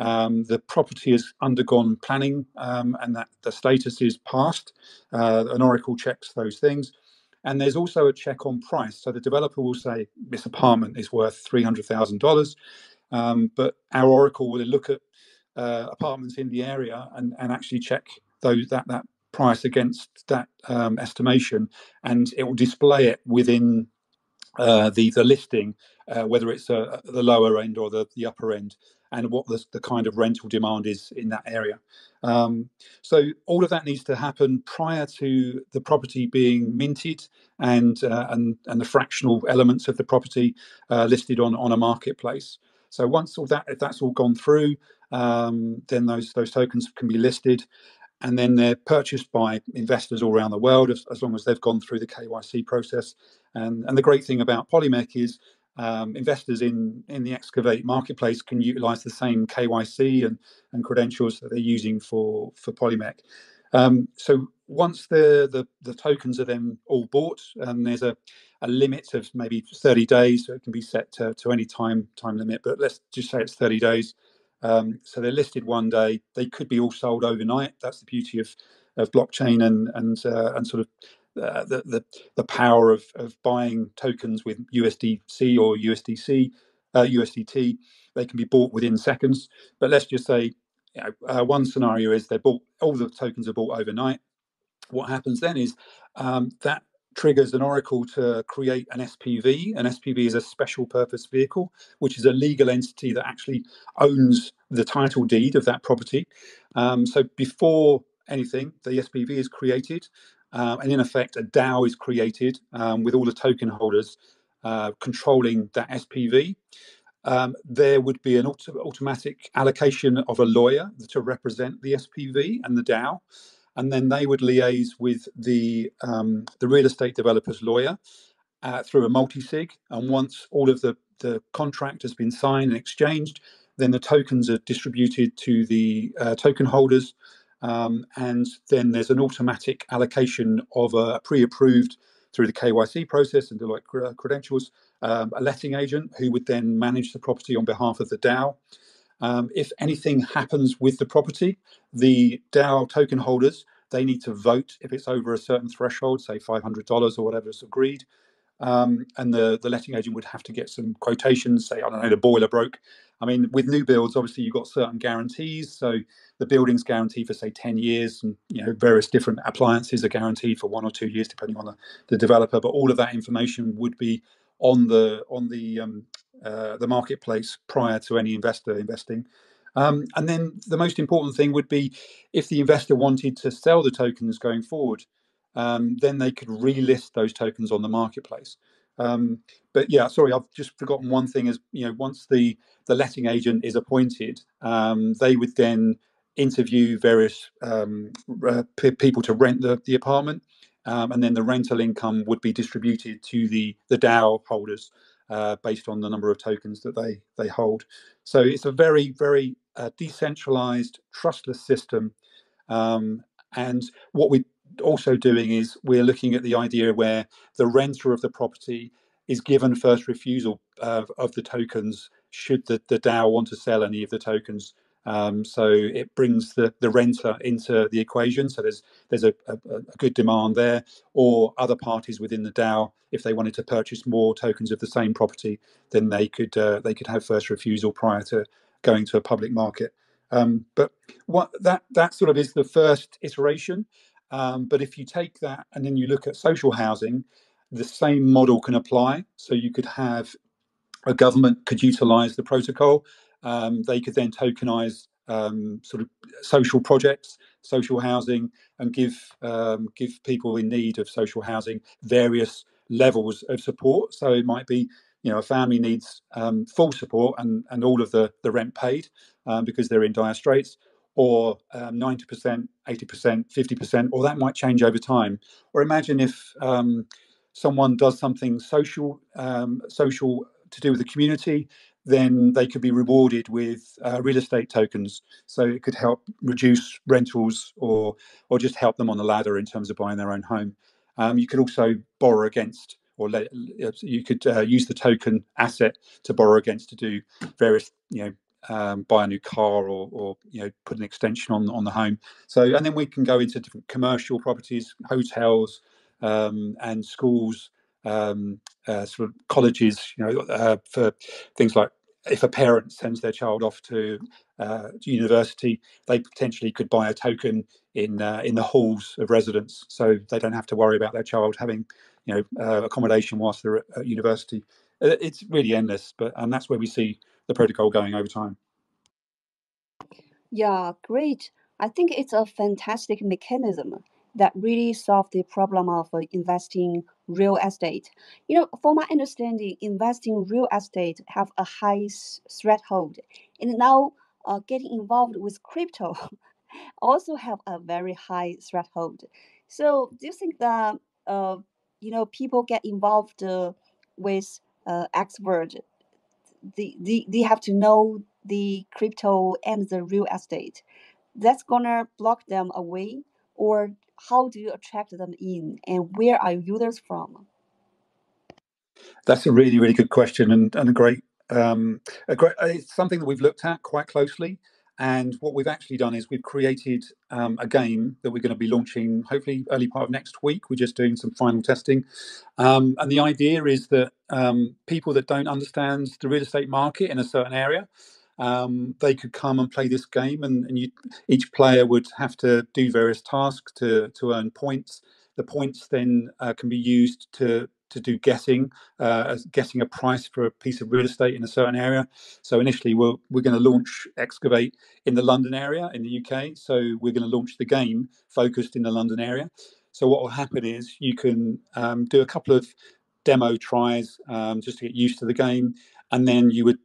the property has undergone planning, and that the status is passed. An oracle checks those things. And there's also a check on price. So the developer will say, this apartment is worth $300,000. But our oracle will look at apartments in the area and actually check that price against that estimation, and it will display it within the listing, whether it's the lower end or the upper end, and what the kind of rental demand is in that area. So all of that needs to happen prior to the property being minted and the fractional elements of the property listed on a marketplace. So once if that's all gone through, then those tokens can be listed, and then they're purchased by investors all around the world as long as they've gone through the KYC process. And the great thing about Polimec is investors in the Xcavate marketplace can utilize the same KYC and credentials that they're using for Polimec. So once the tokens are then all bought, there's a limit of maybe 30 days, so it can be set to any time limit, but let's just say it's 30 days. So they're listed one day. They could be all sold overnight. That's the beauty of blockchain and sort of the power of buying tokens with USDC or USDT. They can be bought within seconds. But let's just say, one scenario is all the tokens are bought overnight. What happens then is that triggers an oracle to create an SPV. An SPV is a special purpose vehicle, which is a legal entity that actually owns the title deed of that property. So before anything, the SPV is created, and in effect, a DAO is created with all the token holders controlling that SPV. There would be an automatic allocation of a lawyer to represent the SPV and the DAO, and then they would liaise with the real estate developer's lawyer through a multi-sig. And once all of the contract has been signed and exchanged, then the tokens are distributed to the token holders, and then there's an automatic allocation of a pre-approved through the KYC process and Deloitte credentials, a letting agent who would then manage the property on behalf of the DAO. If anything happens with the property, the DAO token holders, they need to vote if it's over a certain threshold, say $500 or whatever is agreed. And the letting agent would have to get some quotations, say, I don't know, the boiler broke. I mean, with new builds, obviously you've got certain guarantees. So the building's guaranteed for, say, 10 years, and various different appliances are guaranteed for 1 or 2 years, depending on the developer. But all of that information would be on the marketplace prior to any investor investing. And then the most important thing would be if the investor wanted to sell the tokens going forward, then they could relist those tokens on the marketplace. But yeah, sorry, I've just forgotten one thing is, once the letting agent is appointed, they would then interview various people to rent the apartment, and then the rental income would be distributed to the DAO holders based on the number of tokens that they hold. So it's a very, very decentralized, trustless system. And what we're also doing is we're looking at the idea where the renter of the property is given first refusal of the tokens should the DAO want to sell any of the tokens. So it brings the renter into the equation. So there's a good demand there, or other parties within the DAO, if they wanted to purchase more tokens of the same property, then they could have first refusal prior to going to a public market. But what that sort of is the first iteration. But if you take that and then you look at social housing, the same model can apply. So you could have a government could utilize the protocol. They could then tokenize sort of social projects, social housing, and give people in need of social housing various levels of support. So it might be, a family needs full support and all of the rent paid because they're in dire straits, or 90%, 80%, 50%, or that might change over time. Or imagine if someone does something social to do with the community, then they could be rewarded with real estate tokens. So it could help reduce rentals or just help them on the ladder in terms of buying their own home. You could also borrow against, or you could use the token asset to borrow against to do various, buy a new car or put an extension on the home. So, and then we can go into different commercial properties, hotels, and schools, sort of colleges, for things like if a parent sends their child off to university, they potentially could buy a token in the halls of residence, so they don't have to worry about their child having accommodation whilst they're at university. It's really endless, and that's where we see the protocol going over time. Yeah, great. I think it's a fantastic mechanism that really solves the problem of investing real estate. From my understanding, investing real estate have a high threshold, and now getting involved with crypto also have a very high threshold. So, do you think that people get involved with Xcavate? They have to know the crypto and the real estate. That's gonna block them away, or how do you attract them in, and where are users from? That's a really, really good question, and a great, it's something that we've looked at quite closely. And what we've actually done is we've created a game that we're going to be launching hopefully early part of next week. We're just doing some final testing, and the idea is that people that don't understand the real estate market in a certain area, they could come and play this game, and each player would have to do various tasks to earn points. The points then can be used to do guessing a price for a piece of real estate in a certain area. So initially we're going to launch Xcavate in the London area in the UK. So we're going to launch the game focused in the London area. So what will happen is you can do a couple of demo tries just to get used to the game, and then you would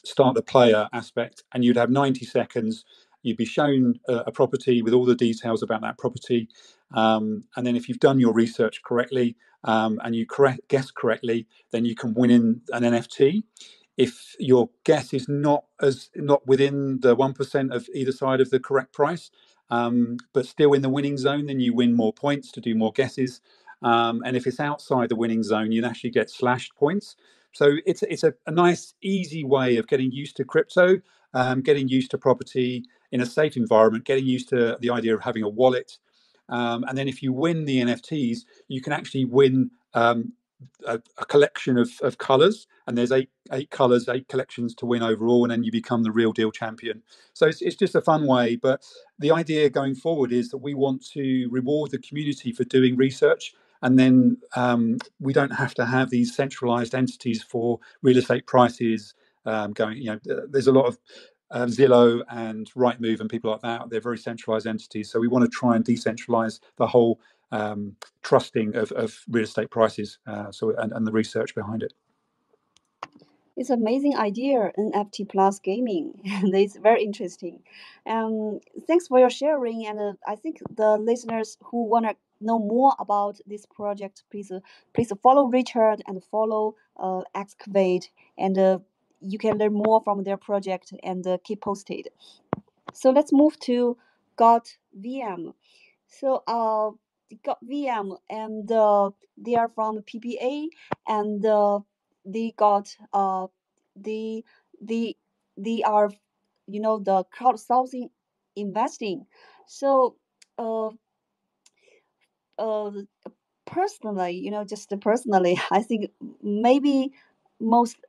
start the player aspect, and you'd have 90 seconds. You'd be shown a property with all the details about that property, and then if you've done your research correctly and you guess correctly, then you can win in an NFT. If your guess is not within the 1% of either side of the correct price, but still in the winning zone, then you win more points to do more guesses. And if it's outside the winning zone, you'd actually get slashed points. So it's a nice, easy way of getting used to crypto, getting used to property in a safe environment, getting used to the idea of having a wallet. And then if you win the NFTs, you can actually win a collection of colors, and there's eight colors, 8 collections to win overall, and then you become the real deal champion. So it's just a fun way. But the idea going forward is that we want to reward the community for doing research, and then we don't have to have these centralized entities for real estate prices going. There's a lot of Zillow and Rightmove and people like that. They're very centralized entities. So we want to try and decentralize the whole trusting of real estate prices, and the research behind it. It's an amazing idea, NFT plus gaming. It's very interesting. Thanks for your sharing. And I think the listeners who want to know more about this project, please follow Richard and follow Xcavate, and you can learn more from their project and keep posted. So let's move to gotEM. So gotEM, and they are from PPA, and they got they are the crowdsourcing investing. So uh, uh, personally, just personally, I think maybe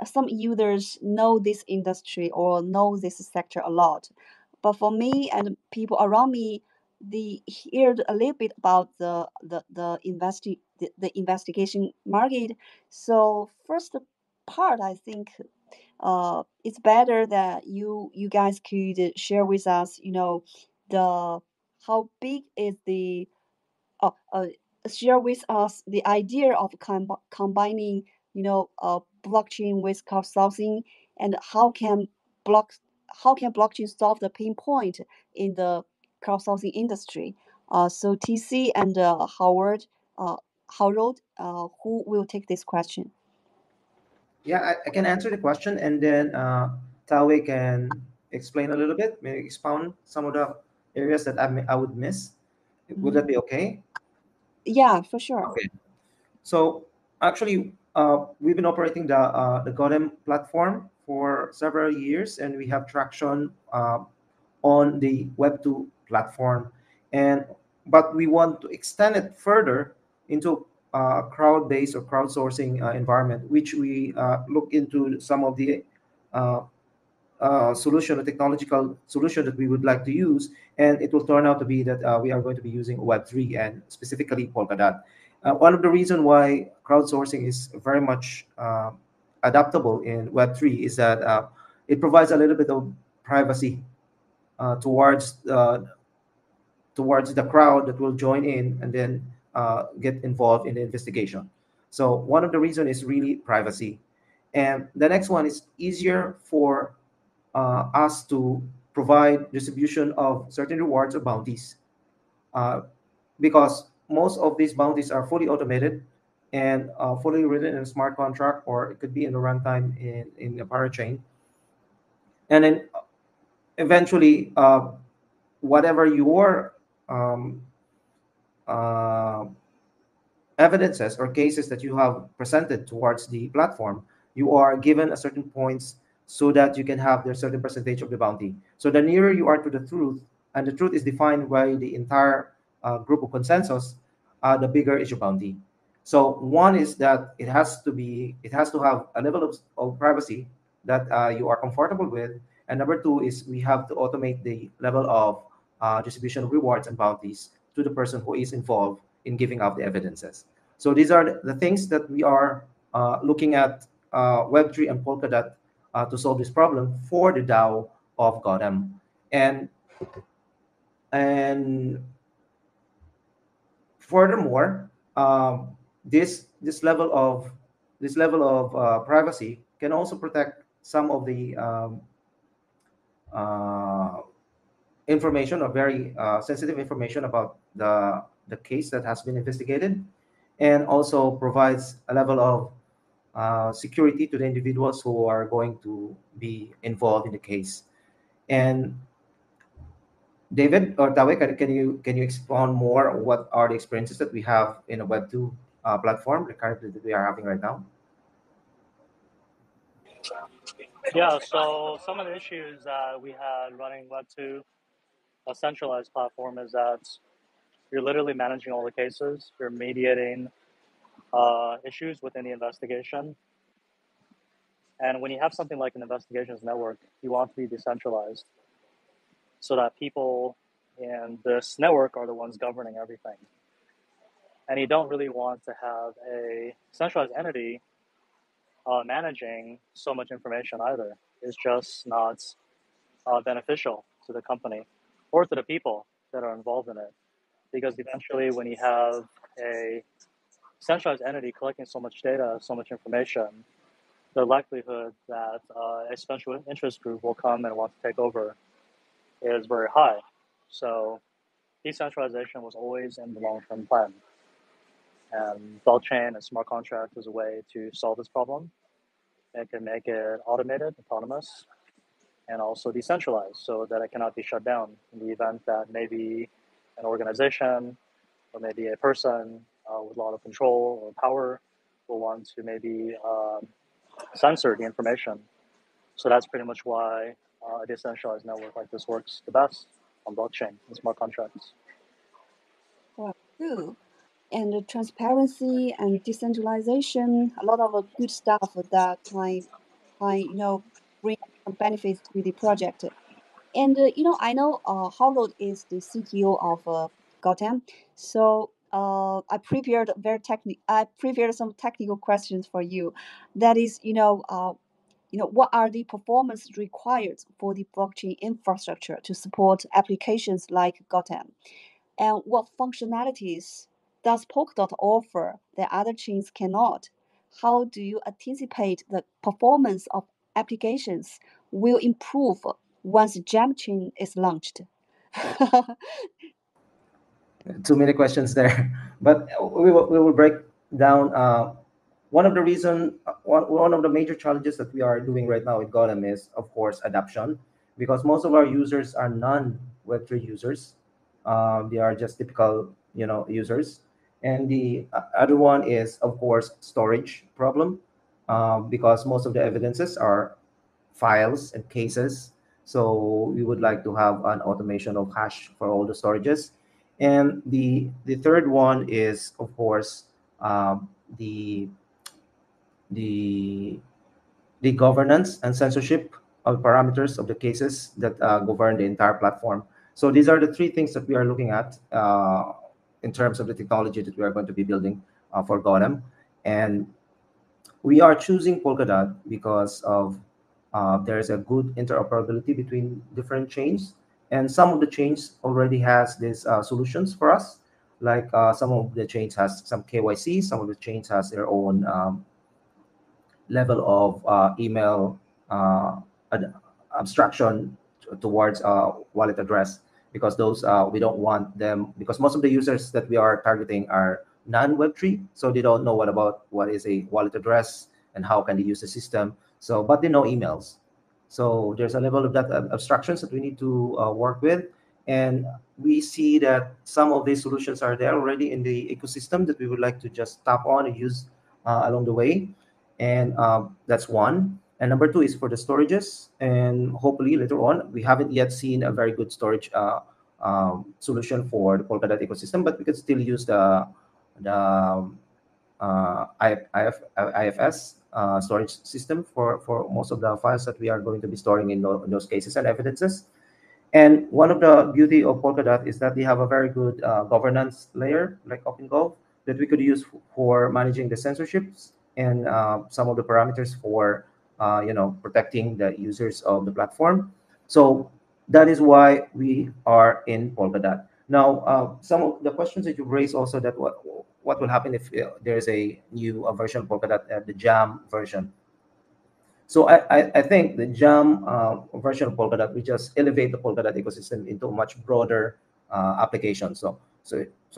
some users know this industry or know this sector a lot, but for me and people around me, they heard a little bit about the investigation market. So first part, I think it's better that you guys could share with us, the how big is the uh, uh, share with us the idea of combining, blockchain with crowdsourcing, and how can blockchain solve the pain point in the crowdsourcing industry. So TC and Harold, who will take this question? Yeah, I can answer the question, and then Tawei can explain a little bit, maybe expound some of the areas that I would miss. Would that be okay? Yeah, for sure. Okay. So actually, we've been operating the gotEM platform for several years, and we have traction on the Web2 platform, but we want to extend it further into crowd-based or crowdsourcing environment, which we look into some of the uh, solution, a technological solution that we would like to use, and it will turn out to be that we are going to be using Web3 and specifically Polkadot. One of the reasons why crowdsourcing is very much adaptable in Web3 is that it provides a little bit of privacy towards the crowd that will join in and then get involved in the investigation. So one of the reasons is really privacy. And the next one is easier for us to provide distribution of certain rewards or bounties, because most of these bounties are fully automated and fully written in a smart contract, or it could be in the runtime in a parachain. And then eventually, whatever your um, uh, evidences or cases that you have presented towards the platform, you are given a certain points so that you can have the certain percentage of the bounty. So the nearer you are to the truth, and the truth is defined by the entire group of consensus, the bigger is your bounty. So one is that it has to have a level of privacy that you are comfortable with, and number two is we have to automate the level of distribution of rewards and bounties to the person who is involved in giving out the evidences. So these are the things that we are looking at Web3 and Polkadot to solve this problem for the DAO of gotEM. And furthermore, this level of privacy can also protect some of the uh, information, or very sensitive information about the case that has been investigated, and also provides a level of security to the individuals who are going to be involved in the case. And David or Tawei, can you expound more on what are the experiences that we have in a Web2 platform, the currently that we are having right now? Yeah, so some of the issues that we had running Web2, a centralized platform, is that you're literally managing all the cases, you're mediating issues within the investigation. And when you have something like an investigations network, you want to be decentralized so that people in this network are the ones governing everything. And you don't really want to have a centralized entity managing so much information either. It's just not beneficial to the company or to the people that are involved in it. Because eventually, when you have a centralized entity collecting so much data, so much information, the likelihood that a special interest group will come and want to take over is very high. So decentralization was always in the long-term plan. And blockchain and smart contract is a way to solve this problem. It can make it automated, autonomous, and also decentralized so that it cannot be shut down in the event that maybe an organization or maybe a person with a lot of control or power will want to maybe censor the information. So that's pretty much why a decentralized network like this works the best on blockchain and smart contracts. Well, true. And the transparency and decentralization, a lot of good stuff that can bring some benefits to the project. And I know Harold is the CTO of gotEM, so I prepared some technical questions for you. That is, what are the performance required for the blockchain infrastructure to support applications like gotEM? And what functionalities does Polkadot offer that other chains cannot? How do you anticipate the performance of applications will improve once Gem chain is launched? Too many questions there, but we will break down. One of the one of the major challenges that we are doing right now with gotEM is, of course, adoption, because most of our users are non-Web3 users. They are just typical, users. And the other one is, of course, storage problem, because most of the evidences are files and cases. So we would like to have an automation of hash for all the storages. And the third one is, of course, the the the governance and censorship of parameters of the cases that govern the entire platform. So these are the three things that we are looking at in terms of the technology that we are going to be building for gotEM. And we are choosing Polkadot because of there's a good interoperability between different chains, and some of the chains already has these solutions for us. Like some of the chains has some KYC, some of the chains has their own level of email abstraction towards wallet address, because those we don't want them, because most of the users that we are targeting are non-Web3, so they don't know what is a wallet address and how can they use the system. So, but they know emails. So there's a level of that abstractions that we need to work with, and we see that some of these solutions are there already in the ecosystem that we would like to just tap on and use along the way. And that's one. And number two is for the storages, and hopefully later on, we haven't yet seen a very good storage solution for the Polkadot ecosystem, but we could still use the IFS storage system for most of the files that we are going to be storing in those cases and evidences. And one of the beauty of Polkadot is that they have a very good governance layer, like OpenGov, that we could use for managing the censorships and some of the parameters for protecting the users of the platform. So that is why we are in Polkadot. Now, some of the questions that you raised also, that what will happen if there is a new version of Polkadot, the JAM version. So I think the JAM version of Polkadot, we just elevate the Polkadot ecosystem into a much broader application. So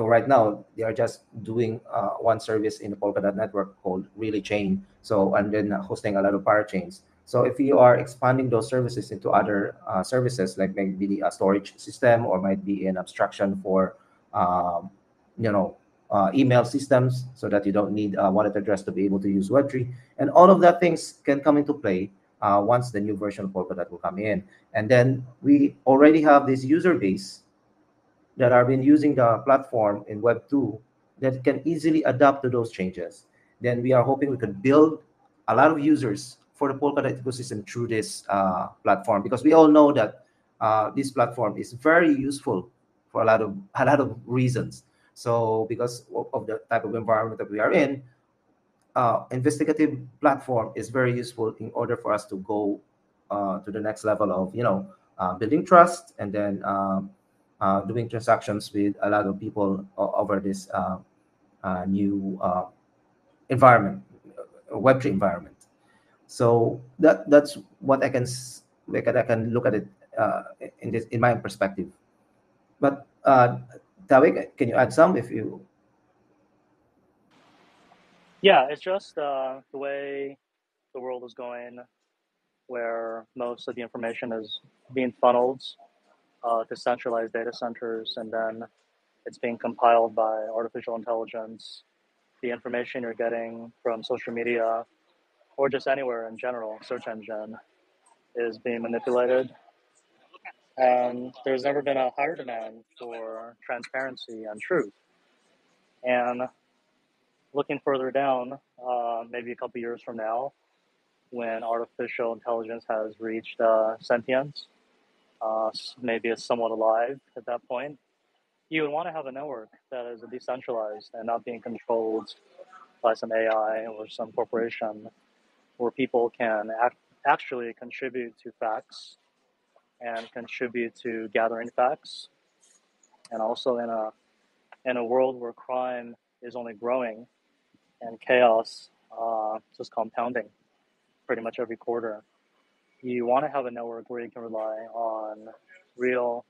right now they are just doing one service in the Polkadot network called Relay Chain. So, and then hosting a lot of parachains. So if you are expanding those services into other services, like maybe a storage system, or might be an abstraction for um, email systems, so that you don't need a wallet address to be able to use Web3. And all of that things can come into play once the new version of Polkadot will come in. And then we already have this user base that have been using the platform in Web 2 that can easily adapt to those changes. Then we are hoping we could build a lot of users for the Polkadot ecosystem through this platform, because we all know that this platform is very useful for a lot of reasons. So because of the type of environment that we are in, investigative platform is very useful in order for us to go to the next level of building trust, and then doing transactions with a lot of people over this new environment, Web3 environment. So that's what I can I can look at it in my perspective. But Tawei, can you add some if you? Yeah, it's just the way the world is going, where most of the information is being funneled to centralized data centers, and then it's being compiled by artificial intelligence. The information you're getting from social media, or just anywhere in general, search engine, is being manipulated. And there's never been a higher demand for transparency and truth. And looking further down, maybe a couple years from now, when artificial intelligence has reached sentience, maybe it's somewhat alive at that point, you would want to have a network that is decentralized and not being controlled by some AI or some corporation, where people can actually contribute to facts and contribute to gathering facts. And also in a world where crime is only growing and chaos just compounding pretty much every quarter, you want to have a network where you can rely on real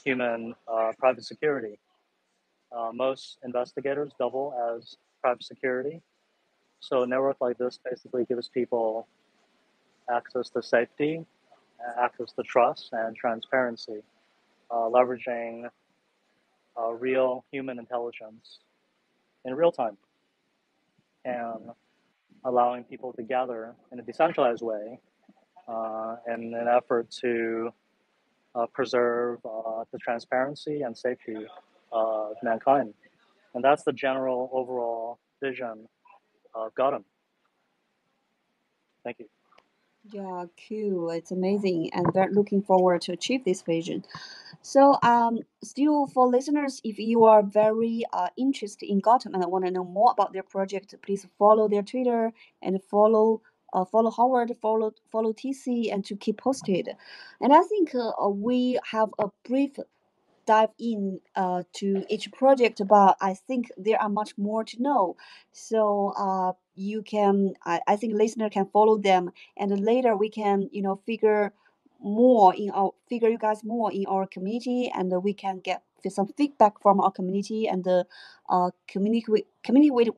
human private security. Most investigators double as private security. So a network like this basically gives people access to safety, access to trust, and transparency, leveraging real human intelligence in real time, and allowing people to gather in a decentralized way in an effort to preserve the transparency and safety of mankind. And that's the general overall vision of gotEM. Thank you. Yeah, cool. It's amazing, and we're looking forward to achieve this vision. So, still for listeners, if you are very interested in gotEM and want to know more about their project, please follow their Twitter and follow Howard, follow TC, and to keep posted. And I think we have a brief dive in to each project, but I think there are much more to know. So you can, I think listener can follow them, and then later we can, figure you guys more in our community, and we can get some feedback from our community, and communicate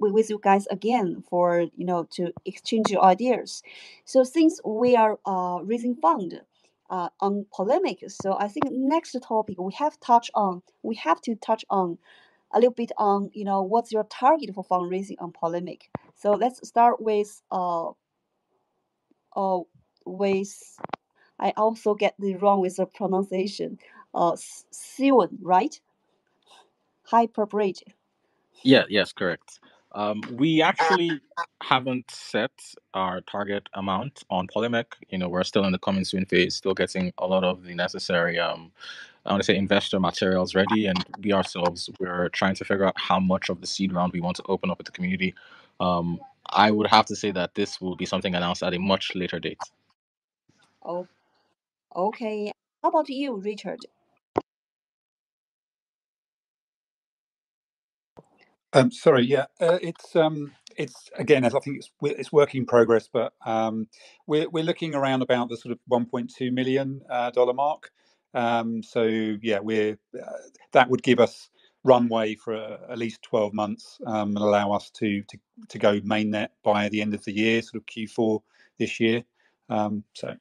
with you guys again for to exchange your ideas. So since we are raising fund on polemic. So I think next topic we have to touch on a little bit on what's your target for fundraising on polemic. So let's start uh with I also get the wrong with the pronunciation. Seun, right? Hyperbridge. Yeah, yes, correct. We actually haven't set our target amount on Polimec. We're still in the coming soon phase, still getting a lot of the necessary, I want to say, investor materials ready. And we ourselves, we're trying to figure out how much of the seed round we want to open up with the community. I would have to say that this will be something announced at a much later date. Oh, okay. How about you, Richard? Sorry, yeah, it's again, as I think it's work in progress, but we're looking around about the sort of $1.2 million dollar mark. So yeah, we're that would give us runway for at least 12 months and allow us to go mainnet by the end of the year, sort of Q4 this year. So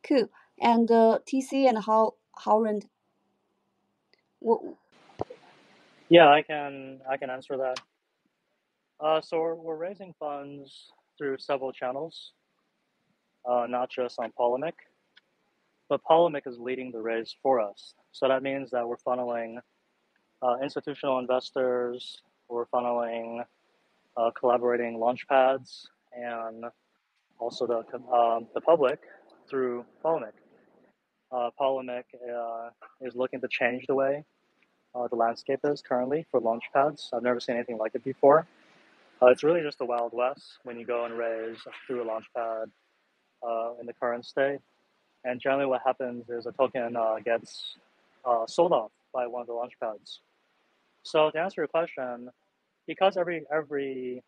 Cool. And TC and Howard. Yeah, I can answer that. So we're raising funds through several channels, not just on Polimec, but Polimec is leading the raise for us. So that means that we're funneling institutional investors, we're funneling collaborating launchpads, and also the public through Polimec. Polimec is looking to change the way the landscape is currently for launchpads. I've never seen anything like it before. It's really just the Wild West when you go and raise through a launchpad in the current state. And generally, what happens is a token gets sold off by one of the launchpads. So to answer your question, because every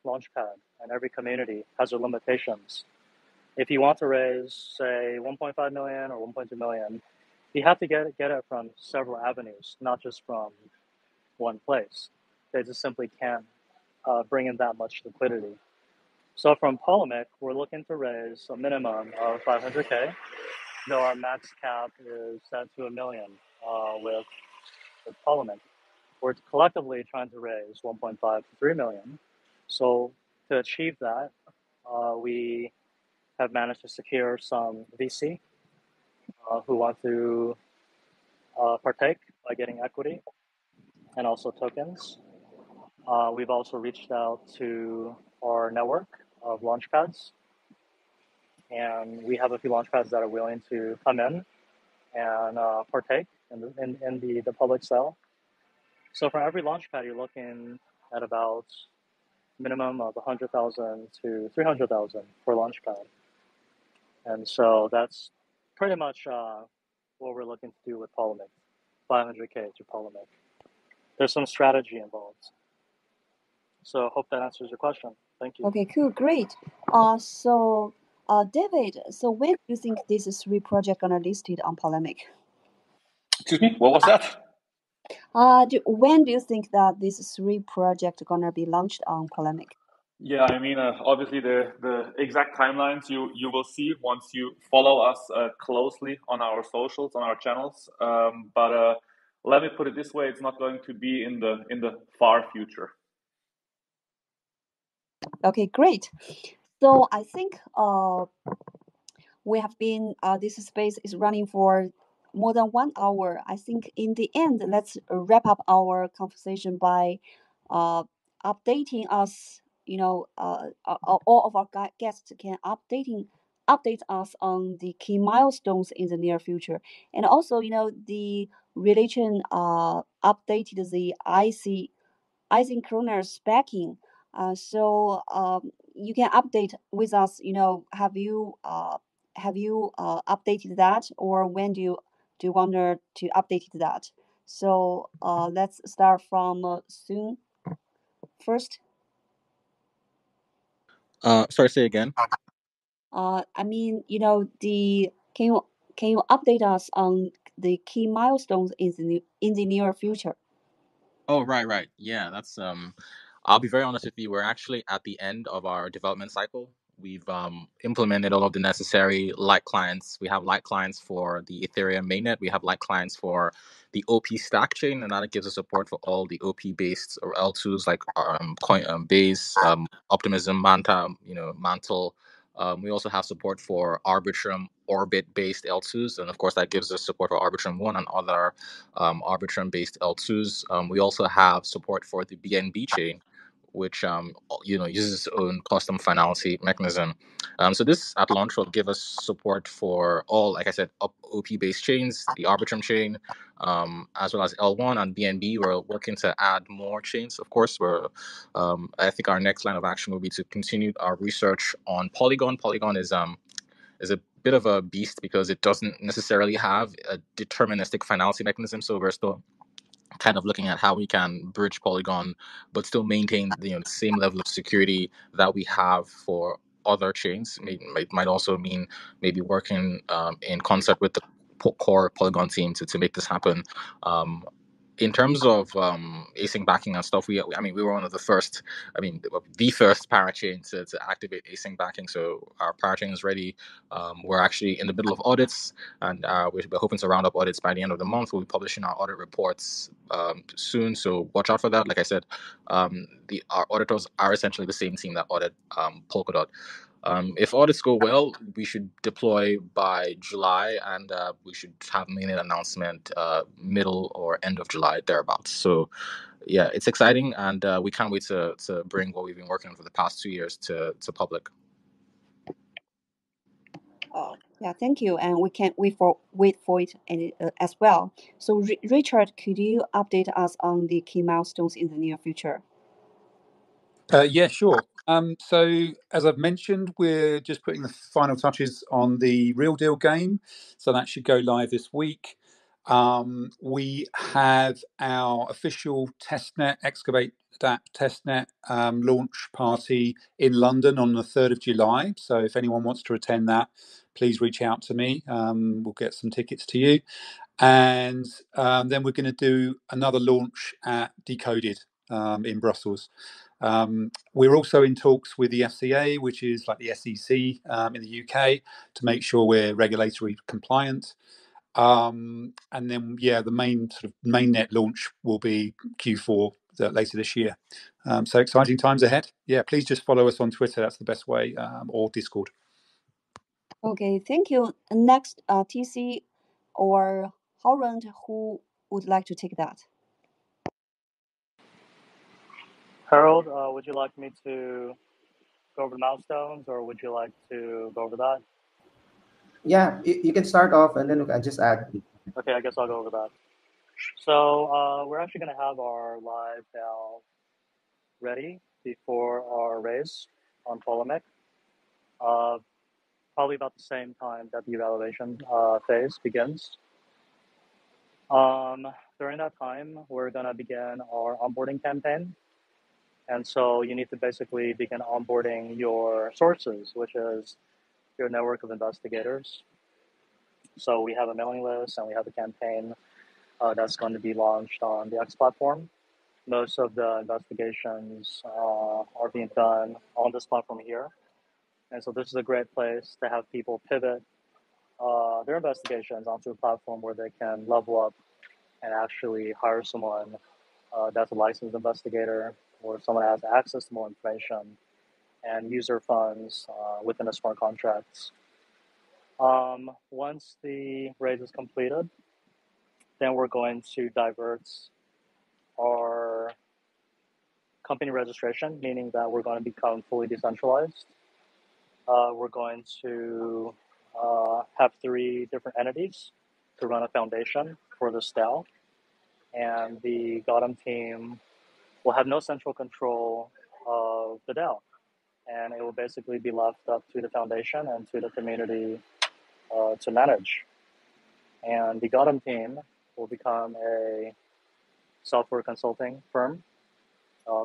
launchpad and every community has their limitations, if you want to raise, say, 1.5 million or 1.2 million, you have to get it from several avenues, not just from one place. They just simply can't bring in that much liquidity. So from Polimec, we're looking to raise a minimum of 500K, though our max cap is set to a million with Polimec. We're collectively trying to raise 1.5 to 3 million. So to achieve that, we have managed to secure some VC who want to partake by getting equity and also tokens. We've also reached out to our network of launchpads, and we have a few launchpads that are willing to come in and partake in the public sale. So for every launchpad, you're looking at about minimum of 100,000 to 300,000 per launchpad, and so that's pretty much what we're looking to do with Polimec, 500K to Polimec. There's some strategy involved. So hope that answers your question. Thank you. Okay, cool, great. So, David, so when do you think this three project gonna listed on Polemic? Excuse me, what was that? When do you think that this three project gonna be launched on Polemic? Yeah, I mean, obviously the exact timelines you will see once you follow us closely on our socials, on our channels. But let me put it this way: it's not going to be in the far future. Okay, great. So I think we have been this space is running for more than 1 hour. I think in the end, let's wrap up our conversation by updating us all of our guests can update us on the key milestones in the near future, and also the religion updated the asynchronous backing. So you can update with us. Have you updated that, or when do you want to update that? So let's start from Seun first. Sorry, say again. I mean, the can you update us on the key milestones in the near future? Oh, right. Yeah, that's I'll be very honest with you. We're actually at the end of our development cycle. We've implemented all of the necessary light clients. We have light clients for the Ethereum mainnet. We have light clients for the OP stack chain, and that gives us support for all the OP based or L2s like Coin Base, Optimism, Manta, Mantle. We also have support for Arbitrum Orbit based L2s, and of course that gives us support for Arbitrum One and other Arbitrum-based L2s. We also have support for the BNB chain, which uses its own custom finality mechanism. So this at launch will give us support for all, like I said, OP-based chains, the Arbitrum chain, as well as L1 and BNB. We're working to add more chains. Of course, I think our next line of action will be to continue our research on Polygon. Polygon is a bit of a beast because it doesn't necessarily have a deterministic finality mechanism. So we're still kind of looking at how we can bridge Polygon, but still maintain the same level of security that we have for other chains. It might also mean maybe working in concert with the core Polygon team to make this happen. In terms of async backing and stuff, we were one of the first, the first parachain to activate async backing. So our parachain is ready. We're actually in the middle of audits, and we're hoping to round up audits by the end of the month. We'll be publishing our audit reports soon, so watch out for that. Like I said, our auditors are essentially the same team that audit Polkadot. If audits go well, we should deploy by July, and we should have mainnet announcement middle or end of July, thereabouts. So, yeah, it's exciting, and we can't wait to bring what we've been working on for the past 2 years to public. Yeah, thank you, and we can't wait for it as well. So, Richard, could you update us on the key milestones in the near future? Yeah, sure. So as I've mentioned, we're just putting the final touches on the Real Deal game. So that should go live this week. We have our official testnet, Xcavate testnet launch party in London on the 3rd of July. So if anyone wants to attend that, please reach out to me. We'll get some tickets to you. And then we're going to do another launch at Decoded in Brussels. We're also in talks with the FCA, which is like the SEC in the UK, to make sure we're regulatory compliant. And then, the main sort of mainnet launch will be Q4 later this year. So exciting times ahead. Yeah, please just follow us on Twitter. That's the best way, or Discord. Okay, thank you. Next, TC or Holland, who would like to take that? Harold, would you like me to go over the milestones, or would you like to go over that? Yeah, you can start off and then we can just add. Okay, I guess I'll go over that. So we're actually going to have our live DAO ready before our race on Polimec. Probably about the same time that the evaluation phase begins. During that time, we're going to begin our onboarding campaign. And so you need to basically begin onboarding your sources, which is your network of investigators. So we have a mailing list and we have a campaign that's going to be launched on the X platform. Most of the investigations are being done on this platform here. And so this is a great place to have people pivot their investigations onto a platform where they can level up and actually hire someone that's a licensed investigator, or someone that has access to more information and use their funds within the smart contracts. Once the raise is completed, then we're going to divert our company registration, meaning that we're going to become fully decentralized. We're going to have 3 different entities to run a foundation for this DAO. And the gotEM team will have no central control of the DAO. And it will basically be left up to the foundation and to the community to manage. And the gotEM team will become a software consulting firm,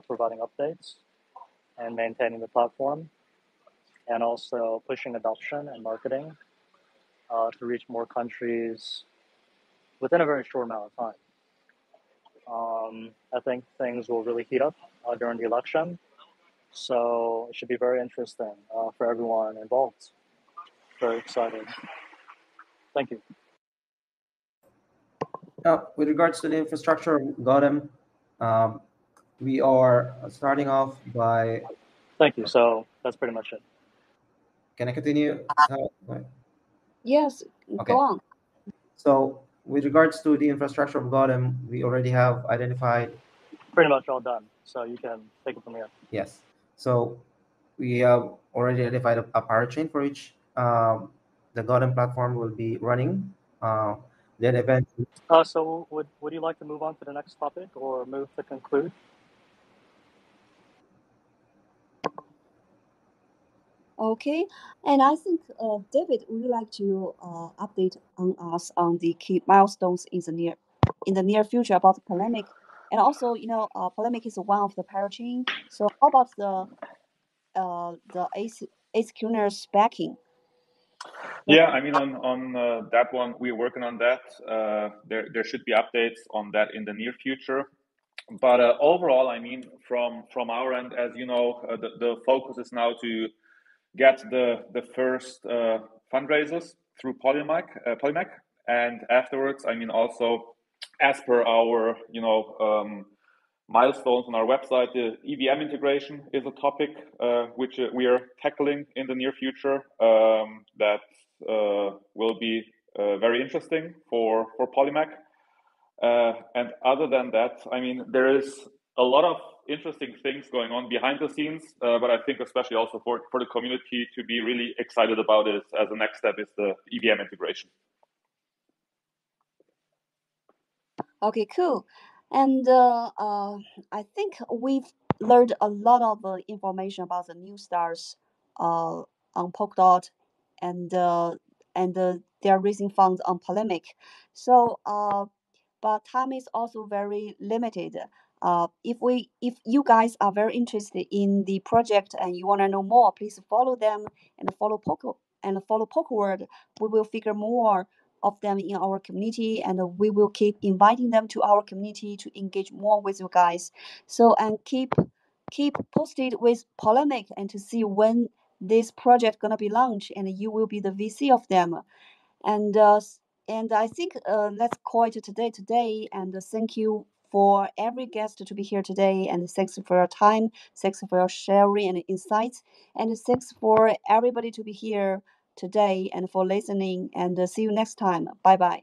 providing updates and maintaining the platform, and also pushing adoption and marketing to reach more countries within a very short amount of time. I think things will really heat up during the election, so it should be very interesting for everyone involved. Very excited. Thank you. With regards to the infrastructure of gotEM, we are starting off by. Thank you. So that's pretty much it. Can I continue? Yes, Okay. go on. So with regards to the infrastructure of gotEM, we already have identified. Pretty much all done. So you can take it from here. Yes. So we have already identified a parachain for which the gotEM platform will be running. Then eventually. So would you like to move on to the next topic or move to conclude? Okay, and I think David, would you like to update on us on the key milestones in the near future about Polemic, and also Polemic is one of the parachain. So how about the Ace backing? Yeah, I mean on that one, we're working on that. There should be updates on that in the near future. But overall, I mean, from our end, as you know, the focus is now to get the first fundraisers through Polimec, and afterwards, I mean, also as per our milestones on our website, the EVM integration is a topic which we are tackling in the near future. That will be very interesting for Polimec. And other than that, I mean, there is a lot of interesting things going on behind the scenes, but I think especially also for the community to be really excited about it as the next step is the EVM integration. Okay, cool. And I think we've learned a lot of information about the new stars on Polkadot, and they are raising funds on Polemic. So but time is also very limited. If you guys are very interested in the project and you want to know more, please follow them and follow PolkaWorld. We will figure more of them in our community, and we will keep inviting them to our community to engage more with you guys. So and keep posted with Polemic and to see when this project gonna be launched, and you will be the VC of them. And I think let's call it today. And thank you for every guest to be here today. And thanks for your time. Thanks for your sharing and insights. And thanks for everybody to be here today and for listening. And see you next time. Bye bye.